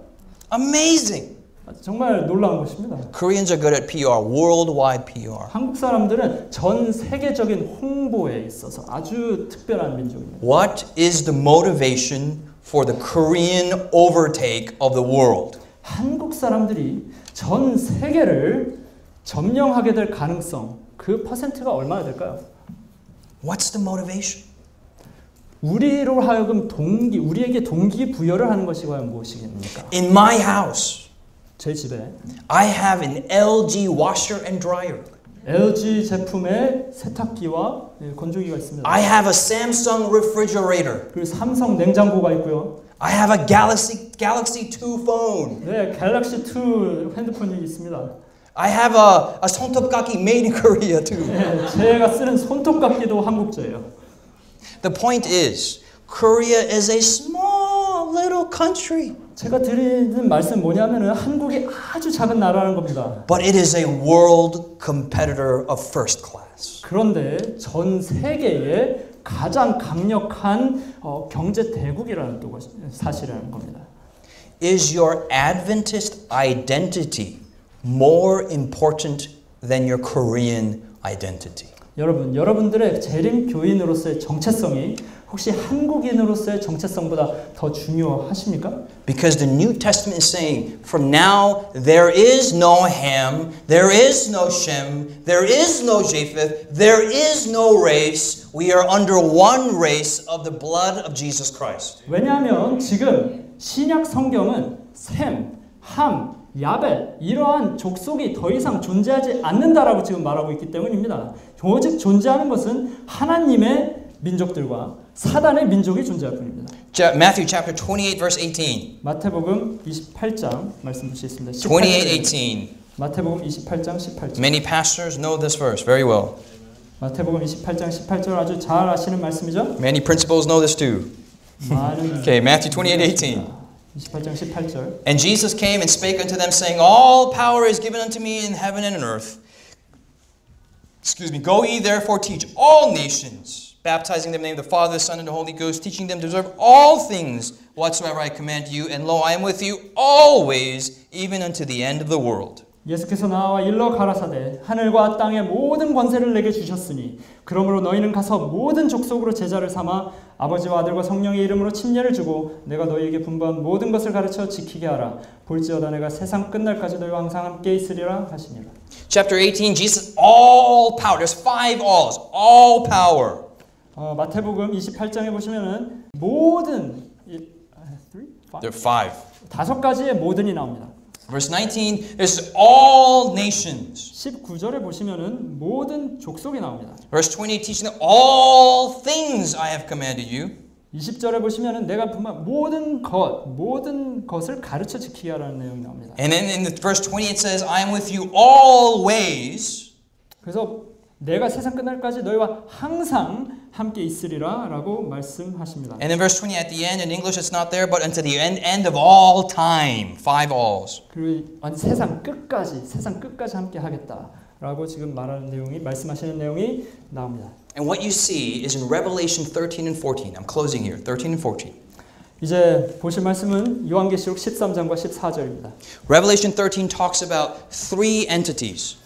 Amazing. 정말 놀라운 것입니다. Koreans are good at PR, worldwide PR. 한국 사람들은 전 세계적인 홍보에 있어서 아주 특별한 민족입니다. What is the motivation for the Korean overtake of the world? 한국 사람들이 전 세계를 점령하게 될 가능성, 그 퍼센트가 얼마나 될까요? What's the motivation? 우리로 하여금 우리에게 동기부여를 하는 것이 과연 무엇이겠습니까? In my house, 제 집에 I have an LG washer and dryer. LG 제품의 세탁기와 건조기가 있습니다. I have a Samsung refrigerator. 그리고 삼성 냉장고가 있고요. I have a Galaxy 2 phone. 네, 갤럭시 2 핸드폰이 있습니다. I have a 손톱깎이 made in Korea too. 네, 제가 쓰는 손톱깎이도 한국제예요. The point is, Korea is a small little country. 제가 드리는 말씀 뭐냐면은 한국이 아주 작은 나라라는 겁니다. But it is a world competitor of first class. 그런데 전 세계의 가장 강력한 경제 대국이라는 또 사실이라는 겁니다. Is your Adventist identity more important than your Korean identity? 여러분들의 재림 교인으로서의 정체성이 혹시 한국인으로서의 정체성보다 더 중요하십니까? Because the New Testament is saying, from now there is no Ham, there is no Shem, there is no Japheth, there is no race. We are under one race of the blood of Jesus Christ. 왜냐하면 지금 신약 성경은 셈, 함, 야벳 이러한 족속이 더 이상 존재하지 않는다라고 지금 말하고 있기 때문입니다. 오직 존재하는 것은 하나님의 민족들과 사단의 민족이 존재할 뿐입니다. Matthew chapter 28 verse 18. 마태복음 28장 말씀 보시겠습니다. 28:18. 마태복음 28장 18절. Many pastors know this verse very well. 마태복음 28장 18절 아주 잘 아시는 말씀이죠? Many principals know this too. 많은 Okay, Matthew 28:18. 28장 18절. And Jesus came and spake unto them, saying, All power is given unto me in heaven and in earth. Go ye therefore teach all nations, baptizing them in the name of the Father, the Son, and the Holy Ghost, teaching them to observe all things whatsoever I command you. And lo, I am with you always, even unto the end of the world. 예수께서 나와 일러 가라사대 하늘과 땅의 모든 권세를 내게 주셨으니 그러므로 너희는 가서 모든 족속으로 제자를 삼아 아버지와 아들과 성령의 이름으로 침례를 주고 내가 너희에게 분부한 모든 것을 가르쳐 지키게 하라. 볼지어다 내가 세상 끝날까지 너희와 항상 함께 있으리라 하시니라. Chapter 18, Jesus, all power. There's 5 alls. All power. 마태복음 28장에 보시면은 모든 There are 5. 5가지의 모든이 나옵니다. Verse 19, there's all nations. 19절에 보시면은 모든 족속이 나옵니다. Verse 20, teaching them all things I have commanded you. 20절에 보시면은 내가 분명 모든 것을 가르쳐 지키게 하라는 내용이 나옵니다. And then in the verse 20 it says, I am with you always. 그래서 내가 세상 끝날까지 너희와 항상 함께 있으리라라고 말씀하십니다. And in verse 20 at the end, in English it's not there, but unto the end of all time. 5 alls. 그리고 세상 끝까지 함께 하겠다라고 지금 말하는 내용이 말씀하시는 내용이 나옵니다. And what you see is in Revelation 13 and 14. I'm closing here. 13 and 14. 이제 보실 말씀은 요한계시록 13장과 14절입니다. Revelation 13 talks about 3 entities.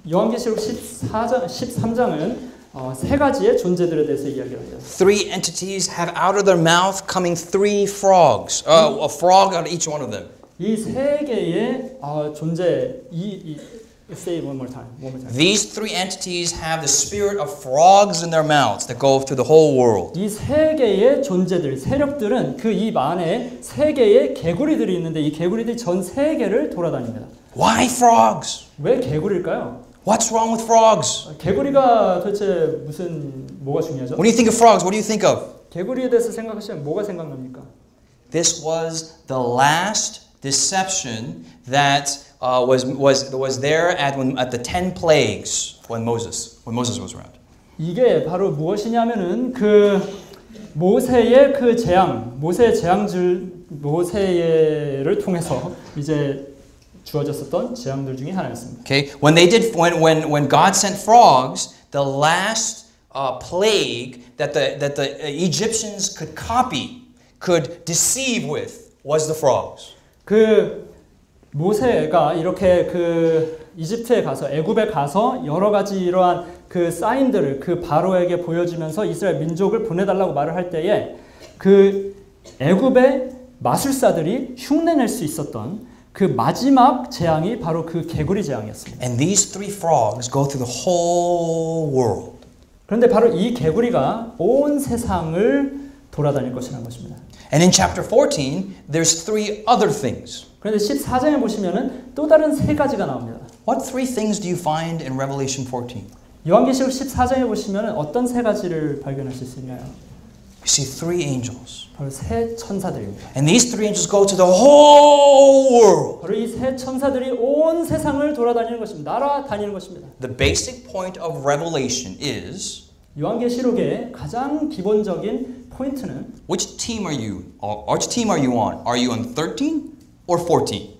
요한계시록 13장은 세 가지의 존재들에 대해서 이야기를 해요. 3 entities have out of their mouth coming 3 frogs. A frog out of each one of them. 이 세 개의 존재 say one more time. These 3 entities have the spirit of frogs in their mouths that go through the whole world. 이 세 개의 존재들, 세력들은 그 입 안에 세 개의 개구리들이 있는데 이 개구리들이 전 세계를 돌아다닙니다. Why frogs? 왜 개구리일까요? What's wrong with frogs? 개구리가 도대체 뭐가 중요하죠? When you think of frogs, what do you think of? 개구리에 대해서 생각하시면 뭐가 생각납니까? This was the last deception that was there at the 10 plagues when Moses was around. 이게 바로 무엇이냐면은 그 모세의 그 모세를 통해서 이제 주어졌었던 재앙들 중에 하나였습니다. Okay, when God sent frogs, the last plague that the Egyptians could copy, could deceive with, was the frogs. 그 모세가 이렇게 그 이집트에 가서 애굽에 가서 여러 가지 이러한 그 사인들을 그 바로에게 보여주면서 이스라엘 민족을 보내달라고 말을 할 때에 그 애굽의 마술사들이 흉내낼 수 있었던 그 마지막 재앙이 바로 그 개구리 재앙이었습니다. And these 3 frogs go through the whole world. 그런데 바로 이 개구리가 온 세상을 돌아다닐 것이라는 것입니다. And in chapter 14, there's 3 other things. 그런데 14장에 보시면은 또 다른 3가지가 나옵니다. What 3 things do you find in Revelation 14? 요한계시록 14장에 보시면은 어떤 3가지를 발견하실 수 있나요? You see 3 angels. 바로 세 천사들입니다. And these 3 angels go to the whole world. 바로 이 세 천사들이 온 세상을 돌아다니는 것입니다. 날아다니는 것입니다. The basic point of Revelation is 요한계시록의 가장 기본적인 포인트는 which team are you on? Are you on 13 or 14?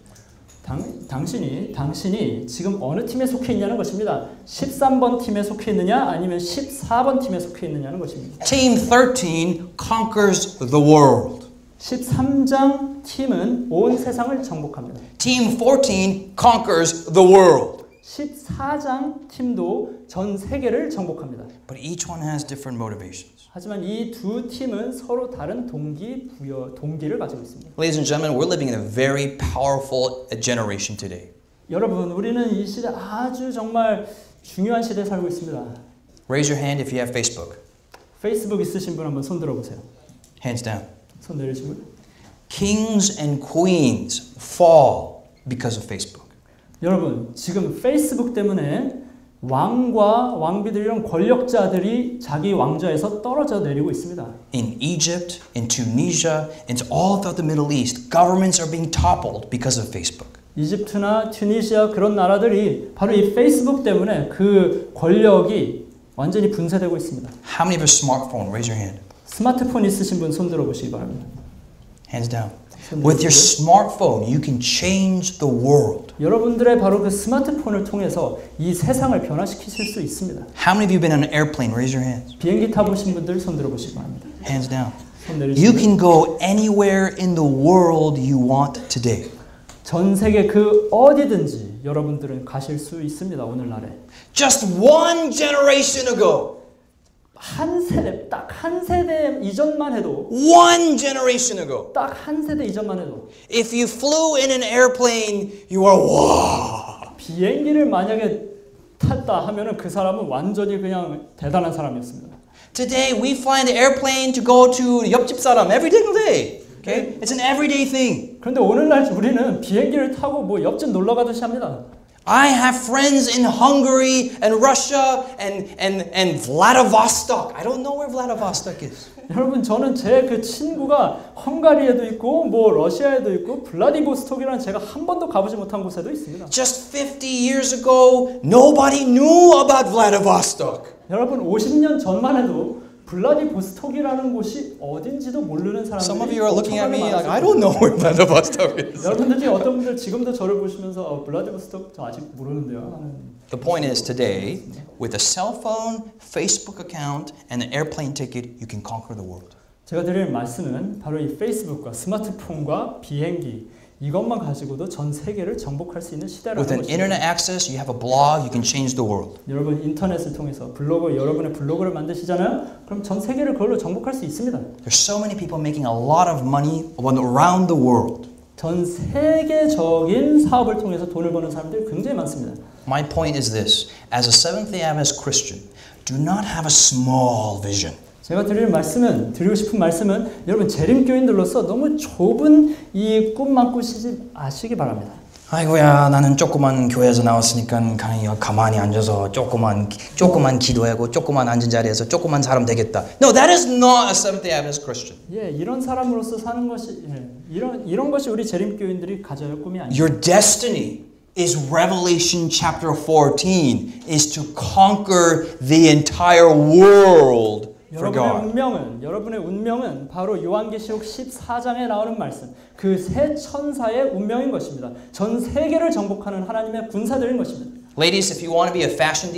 당신이 지금 어느 팀에 속해 있냐는 것입니다. 13번 팀에 속해 있느냐 아니면 14번 팀에 속해 있느냐는 것입니다. Team 13 conquers the world. 13장 팀은 온 세상을 정복합니다. Team 14 conquers the world. 14장 팀도 전 세계를 정복합니다. But each one has different motivations. 하지만 이 두 팀은 서로 다른 동기를 가지고 있습니다. Ladies and gentlemen, we're living in a very powerful generation today. 여러분, 우리는 이 시대 아주 정말 중요한 시대에 살고 있습니다. Raise your hand if you have Facebook. 페이스북 있으신 분 한번 손 들어보세요. Hands down. 손 내리신 분. Kings and queens fall because of Facebook. 여러분, 지금 페이스북 때문에 왕과 왕비들 이런 권력자들이 자기 왕좌에서 떨어져 내리고 있습니다. In Egypt, in Tunisia, and all throughout the Middle East, governments are being toppled because of Facebook. 이집트나 튀니시아 그런 나라들이 바로 이 페이스북 때문에 그 권력이 완전히 분쇄되고 있습니다. How many have a smartphone? Raise your hand. 스마트폰 있으신 분 손 들어보시기 바랍니다. Hands down. With your smartphone, you can change the world. 여러분들의 바로 그 스마트폰을 통해서 이 세상을 변화시키실 수 있습니다. How many of you have been on an airplane? Raise your hands. 비행기 타보신 분들 손 들어보시기 바랍니다. Hands down. 손 You 내리시고요. can go anywhere in the world you want today. 전 세계 그 어디든지 여러분들은 가실 수 있습니다. 오늘날에. Just one generation ago. 한 세대, 딱 한 세대 이전만 해도 One generation ago. 딱 한 세대 이전만 해도 If you flew in an airplane, you are wow. 비행기를 만약에 탔다 하면은 그 사람은 완전히 그냥 대단한 사람이었습니다. Today we fly in the airplane to go to 옆집 사람 every single day. Okay? It's an everyday thing. 그런데 오늘날 우리는 비행기를 타고 뭐 옆집 놀러 가듯이 합니다. I have friends in Hungary and Russia and Vladivostok. I don't know where Vladivostok is. 여러분 저는 제 그 친구가 헝가리에도 있고 뭐 러시아에도 있고 블라디보스톡이라는 제가 한 번도 가보지 못한 곳에도 있습니다. Just 50 years ago, nobody knew about Vladivostok. 여러분 50년 전만 해도 블라디보스톡이라는 곳이 어딘지도 모르는 사람들이 Some of you are looking at me 엄청나게 like, I don't know where Vladivostok is. 여러분들 중에 어떤 분들 지금도 저를 보시면서 블라디보스톡 저 아직 모르는데요 하는. The point is today, with a cell phone, Facebook account, and an airplane ticket, you can conquer the world. 제가 드릴 말씀은 바로 이 페이스북과 스마트폰과 비행기 이것만 가지고도 전 세계를 정복할 수 있는 시대라는 With an 것입니다. internet access, you have a blog, you can change the world. 여러분 인터넷을 통해서 여러분의 블로그를 만드시잖아요. 그럼 전 세계를 그걸로 정복할 수 있습니다. There's so many people making a lot of money around the world. 전 세계적인 사업을 통해서 돈을 버는 사람들이 굉장히 많습니다. My point is this. As a Seventh-day Adventist Christian, do not have a small vision. 제가 드리고 싶은 말씀은 여러분 재림교인들로서 너무 좁은 이 꿈만 꾸시지 마시기 바랍니다. 아이고야, 나는 조그만 교회에서 나왔으니까 그냥 가만히 앉아서 조그만 기도하고 조그만 앉은 자리에서 조그만 사람 되겠다. No, that is not a Seventh-day Adventist Christian. 예, 이런 사람으로서 사는 것이 이런 것이 우리 재림교인들이 가져야 할 꿈이 아니에요. Your destiny is Revelation chapter 14 is to conquer the entire world for God. 여러분의 운명은 바로 요한계시록 14장에 나오는 말씀, 그 세 천사의 운명인 것입니다. 전 세계를 정복하는 하나님의 군사들인 것입니다. Ladies, if you want to be a fashion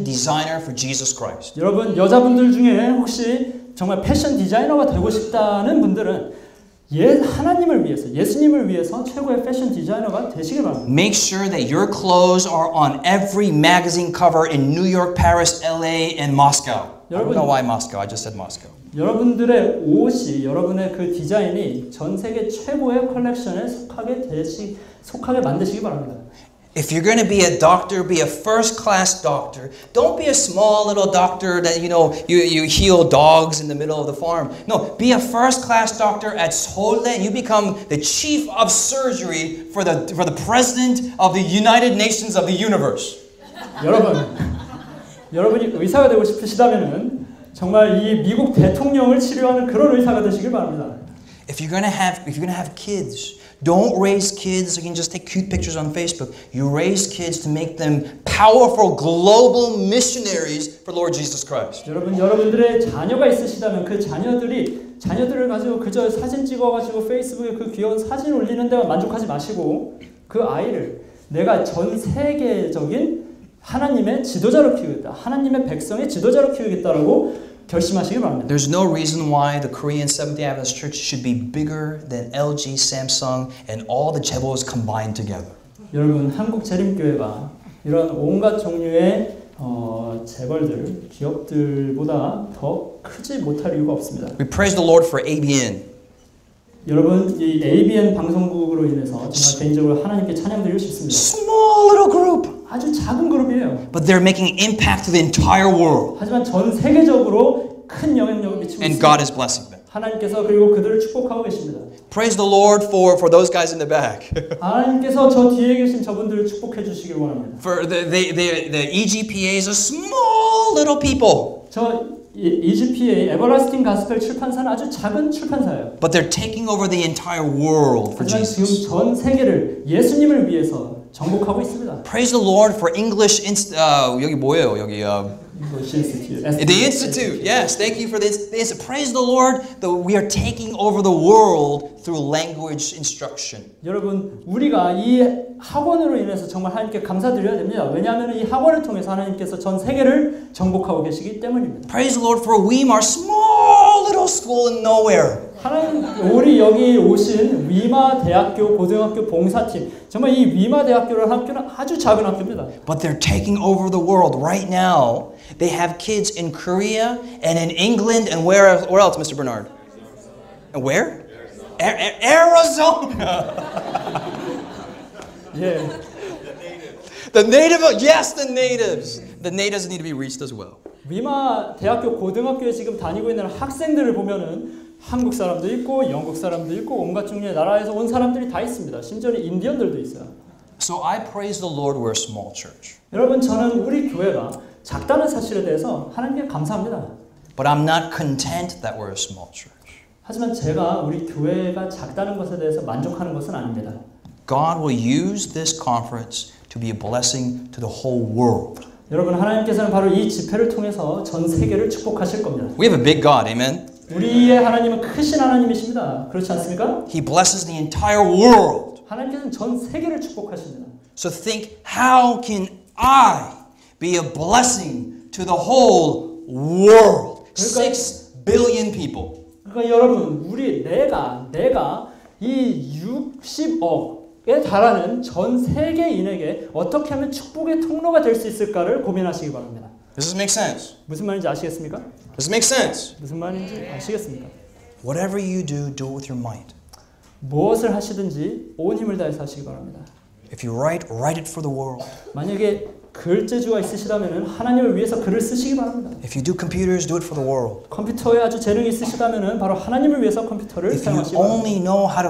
designer for Jesus Christ. 여러분 여자분들 중에 혹시 정말 패션 디자이너가 되고 싶다는 분들은 하나님을 위해서, 예수님을 위해서 최고의 패션 디자이너가 되시길 바랍니다. Make sure that your clothes are on every magazine cover in New York, Paris, LA, and Moscow. I don't know why Moscow. I just said Moscow. 여러분들의 옷이, 여러분의 그 디자인이 전 세계 최고의 컬렉션에 속하게 만드시기 바랍니다. If you're going to be a doctor, be a first-class doctor. Don't be a small little doctor that you heal dogs in the middle of the farm. No, be a first-class doctor at Seoul, and you become the chief of surgery for the president of the United Nations of the universe. 여러분이 의사가 되고 싶으시다면은 정말 이 미국 대통령을 치료하는 그런 의사가 되시길 바랍니다. If you're going to have kids. Don't raise kids so you can just take cute pictures on Facebook. You raise kids to make them powerful global missionaries for Lord Jesus Christ. 여러분들의 자녀가 있으시다면 그 자녀들을 가지고 그저 사진 찍어가지고 페이스북에 그 귀여운 사진 올리는 데만 만족하지 마시고 그 아이를 내가 전 세계적인 하나님의 지도자로 키우겠다. 하나님의 백성의 지도자로 키우겠다라고 결심하시기 바랍니다. There's no reason why the Korean Seventh-day Adventist Church should be bigger than LG, Samsung, and all the chaebols combined together. 여러분 한국 재림교회가 이런 온갖 종류의 재벌들, 기업들보다 더 크지 못할 이유가 없습니다. We praise the Lord for ABN. 여러분 이 ABN 방송국으로 인해서 정말 개인적으로 하나님께 찬양드리고 싶습니다. Small little group. 아주 작은 그룹이에요. But they're making impact to the entire world. 하지만 전 세계적으로 큰 영향력을 미치고 And 있습니다. God is blessing them. 하나님께서 그리고 그들을 축복하고 계십니다. Praise the Lord for those guys in the back. 하나님께서 저 뒤에 계신 저분들을 축복해 주시길 원합니다. For the EGPAs are small little people. 저 EGPA 에버라스팅 가스펠 출판사는 아주 작은 출판사예요. But they're taking over the entire world for 하지만 Jesus. 지금 전 세계를 예수님을 위해서 정복하고 있습니다. Praise the Lord for English 여기 뭐예요? 여기 The Institute. Yes, thank you for this. Praise the Lord that we are taking over the world through language instruction. 여러분, 우리가 이 학원으로 인해서 정말 하나님께 감사드려야 됩니다. 왜냐하면 이 학원을 통해서 하나님께서 전 세계를 정복하고 계시기 때문입니다. Praise the Lord for Weimar, small little school in nowhere. 하나님, 우리 여기 오신 위마 대학교 고등학교 봉사팀, 정말 이 위마 대학교라는 학교는 아주 작은 학교입니다. But they're taking over the world right now. They have kids in Korea and in England and where else, Mr. Bernard? And where? Arizona. 예. The native, yes, the natives. The natives need to be reached as well. 위마 대학교 고등학교에 지금 다니고 있는 학생들을 보면은 한국 사람도 있고 영국 사람도 있고 온갖 종류의 나라에서 온 사람들이 다 있습니다. 심지어는 인디언들도 있어요. So I praise the Lord we're a small church. 여러분, 저는 우리 교회가 작다는 사실에 대해서 하나님께 감사합니다. But I'm not content that we're a small church. 하지만 제가 우리 교회가 작다는 것에 대해서 만족하는 것은 아닙니다. God will use this conference to be a blessing to the whole world. 여러분, 하나님께서는 바로 이 집회를 통해서 전 세계를 축복하실 겁니다. We have a big God, amen? 우리의 하나님은 크신 하나님이십니다. 그렇지 않습니까? He blesses the entire world. 하나님께서는 전 세계를 축복하십니다. So think, how can I be a blessing to the whole world? 6 billion people. 그러니까 여러분, 내가 이 60억에 달하는 전 세계인에게 어떻게 하면 축복의 통로가 될 수 있을까를 고민하시기 바랍니다. Does this make sense? 무슨 말인지 아시겠습니까? Does it make sense? 무슨 말인지 아시겠습니까? Whatever you do it with your mind. 무엇을 하시든지 온 힘을 다해서 하시기 바랍니다. If you write it for the world. 만약에 글재주가 있으시다면 하나님을 위해서 글을 쓰시기 바랍니다. If you do computers, do it for the world. 컴퓨터에 아주 재능이 있으시다면 바로 하나님을 위해서 컴퓨터를 If you 사용하시기 바랍니다. only know how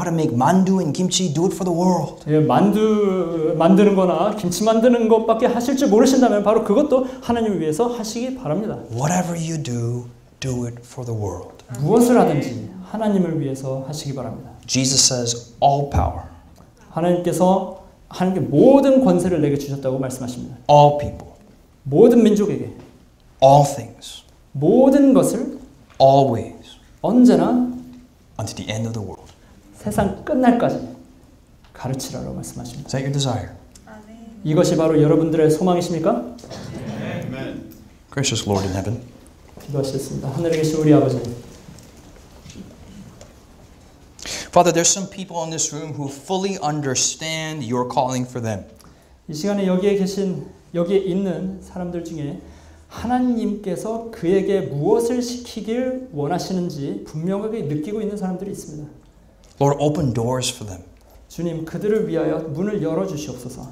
to make mandu and kimchi, do it for the world. 예, 만두 만드는 거나 김치 만드는 것밖에 하실 줄 모르신다면 바로 그것도 하나님을 위해서 하시기 바랍니다. Whatever you do it for the world. 무엇을 하든지 하나님을 위해서 하시기 바랍니다. Jesus says all power. 하나님께서 하나님께 모든 권세를 내게 주셨다고 말씀하십니다. All people. 모든 민족에게 All things. 모든 것을 Always. 언제나 Unto the end of the world. 세상 끝날까지 가르치라고 말씀하십니다. Is that your desire? 이것이 바로 여러분들의 소망이십니까? Gracious Lord in heaven. 기도하시겠습니다. 하늘에 계신 우리 아버지, Father, there's some people in this room who fully understand your calling for them. 이 시간에 여기에 있는 사람들 중에 하나님께서 그에게 무엇을 시키길 원하시는지 분명하게 느끼고 있는 사람들이 있습니다. Lord, open doors for them. 주님, 그들을 위하여 문을 열어 주시옵소서.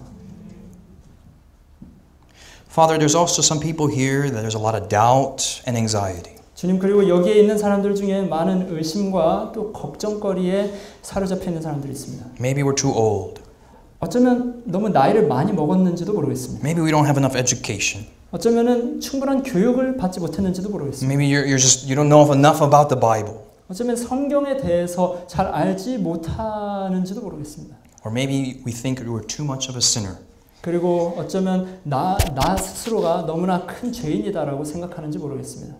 Father, there's also some people here that there's a lot of doubt and anxiety. 주님, 그리고 여기에 있는 사람들 중에 많은 의심과 또 걱정거리에 사로잡혀 있는 사람들이 있습니다. Maybe we're too old. 어쩌면 너무 나이를 많이 먹었는지도 모르겠습니다. Maybe we don't have enough education. 어쩌면은 충분한 교육을 받지 못했는지도 모르겠습니다. Maybe you don't know enough about the Bible. 어쩌면 성경에 대해서 잘 알지 못하는지도 모르겠습니다. Or maybe we think we're too much of a sinner. 그리고 어쩌면 나 스스로가 너무나 큰 죄인이다라고 생각하는지 모르겠습니다.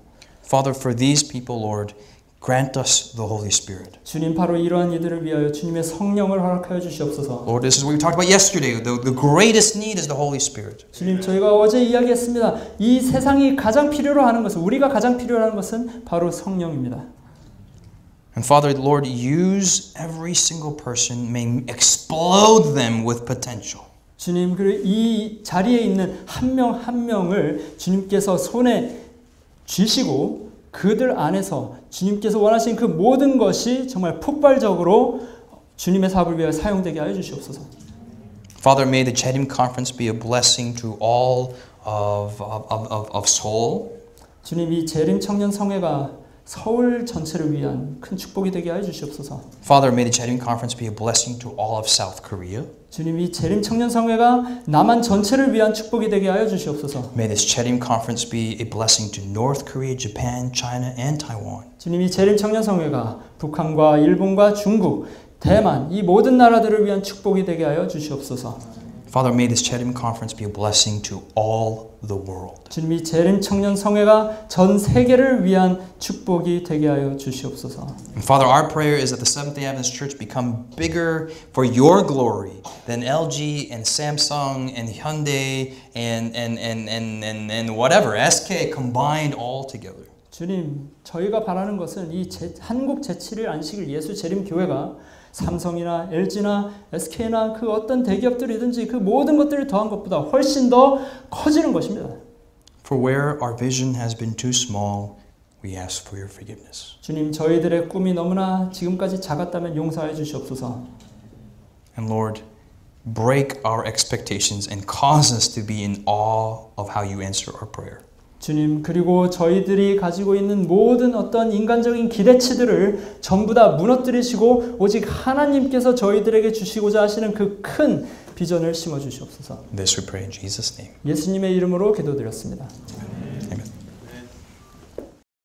Father, for these people, Lord, grant us the Holy Spirit. 주님, 바로 이러한 이들을 위하여 주님의 성령을 허락하여 주시옵소서. Lord, this is what we talked about yesterday. The greatest need is the Holy Spirit. 주님, 저희가 어제 이야기했습니다. 이 세상이 가장 필요로 하는 것은, 우리가 가장 필요로 하는 것은 바로 성령입니다. And Father, Lord, use every single person, may explode them with potential. 주님, 그리고 이 자리에 있는 한 명 한 명을 주님께서 손에 쥐시고 그들 안에서 주님께서 원하신 그 모든 것이 정말 폭발적으로 주님의 사업을 위하여 사용되게 하여 주시옵소서. Father, may the Chedim Conference be a blessing to all of Seoul. 주님, 이 재림 청년 성회가 서울 전체를 위한 큰 축복이 되게 하여 주시옵소서. Father, may the Cherim Conference be a blessing to all of South Korea. 주님, 이 재림 청년성회가 남한 전체를 위한 축복이 되게 하여 주시옵소서. May this Cherim Conference be a blessing to North Korea, Japan, China, and Taiwan. 주님, 이 재림 청년성회가 북한과 일본과 중국, 대만 이 모든 나라들을 위한 축복이 되게 하여 주시옵소서. Father, may this Cherim Conference be a blessing to all the world. 주님, 이 재림 청년성회가 전 세계를 위한 축복이 되게 하여 주시옵소서. And Father, our prayer is that the Seventh-day Adventist Church become bigger for your glory than LG and Samsung and Hyundai and whatever, SK combined all together. 주님, 저희가 바라는 것은 이 한국 제7일 안식일 예수 재림 교회가 삼성이나 LG나 SK나 그 어떤 대기업들이든지 그 모든 것들을 더한 것보다 훨씬 더 커지는 것입니다. For where our vision has been too small, we ask for your forgiveness. 주님, 저희들의 꿈이 너무나 지금까지 작았다면 용서해 주시옵소서. And Lord, break our expectations and cause us to be in awe of how you answer our prayer. 주님, 그리고 저희들이 가지고 있는 모든 어떤 인간적인 기대치들을 전부 다 무너뜨리시고 오직 하나님께서 저희들에게 주시고자 하시는 그 큰 비전을 심어 주시옵소서. This we pray in Jesus' name. 예수님의 이름으로 기도드렸습니다. Amen.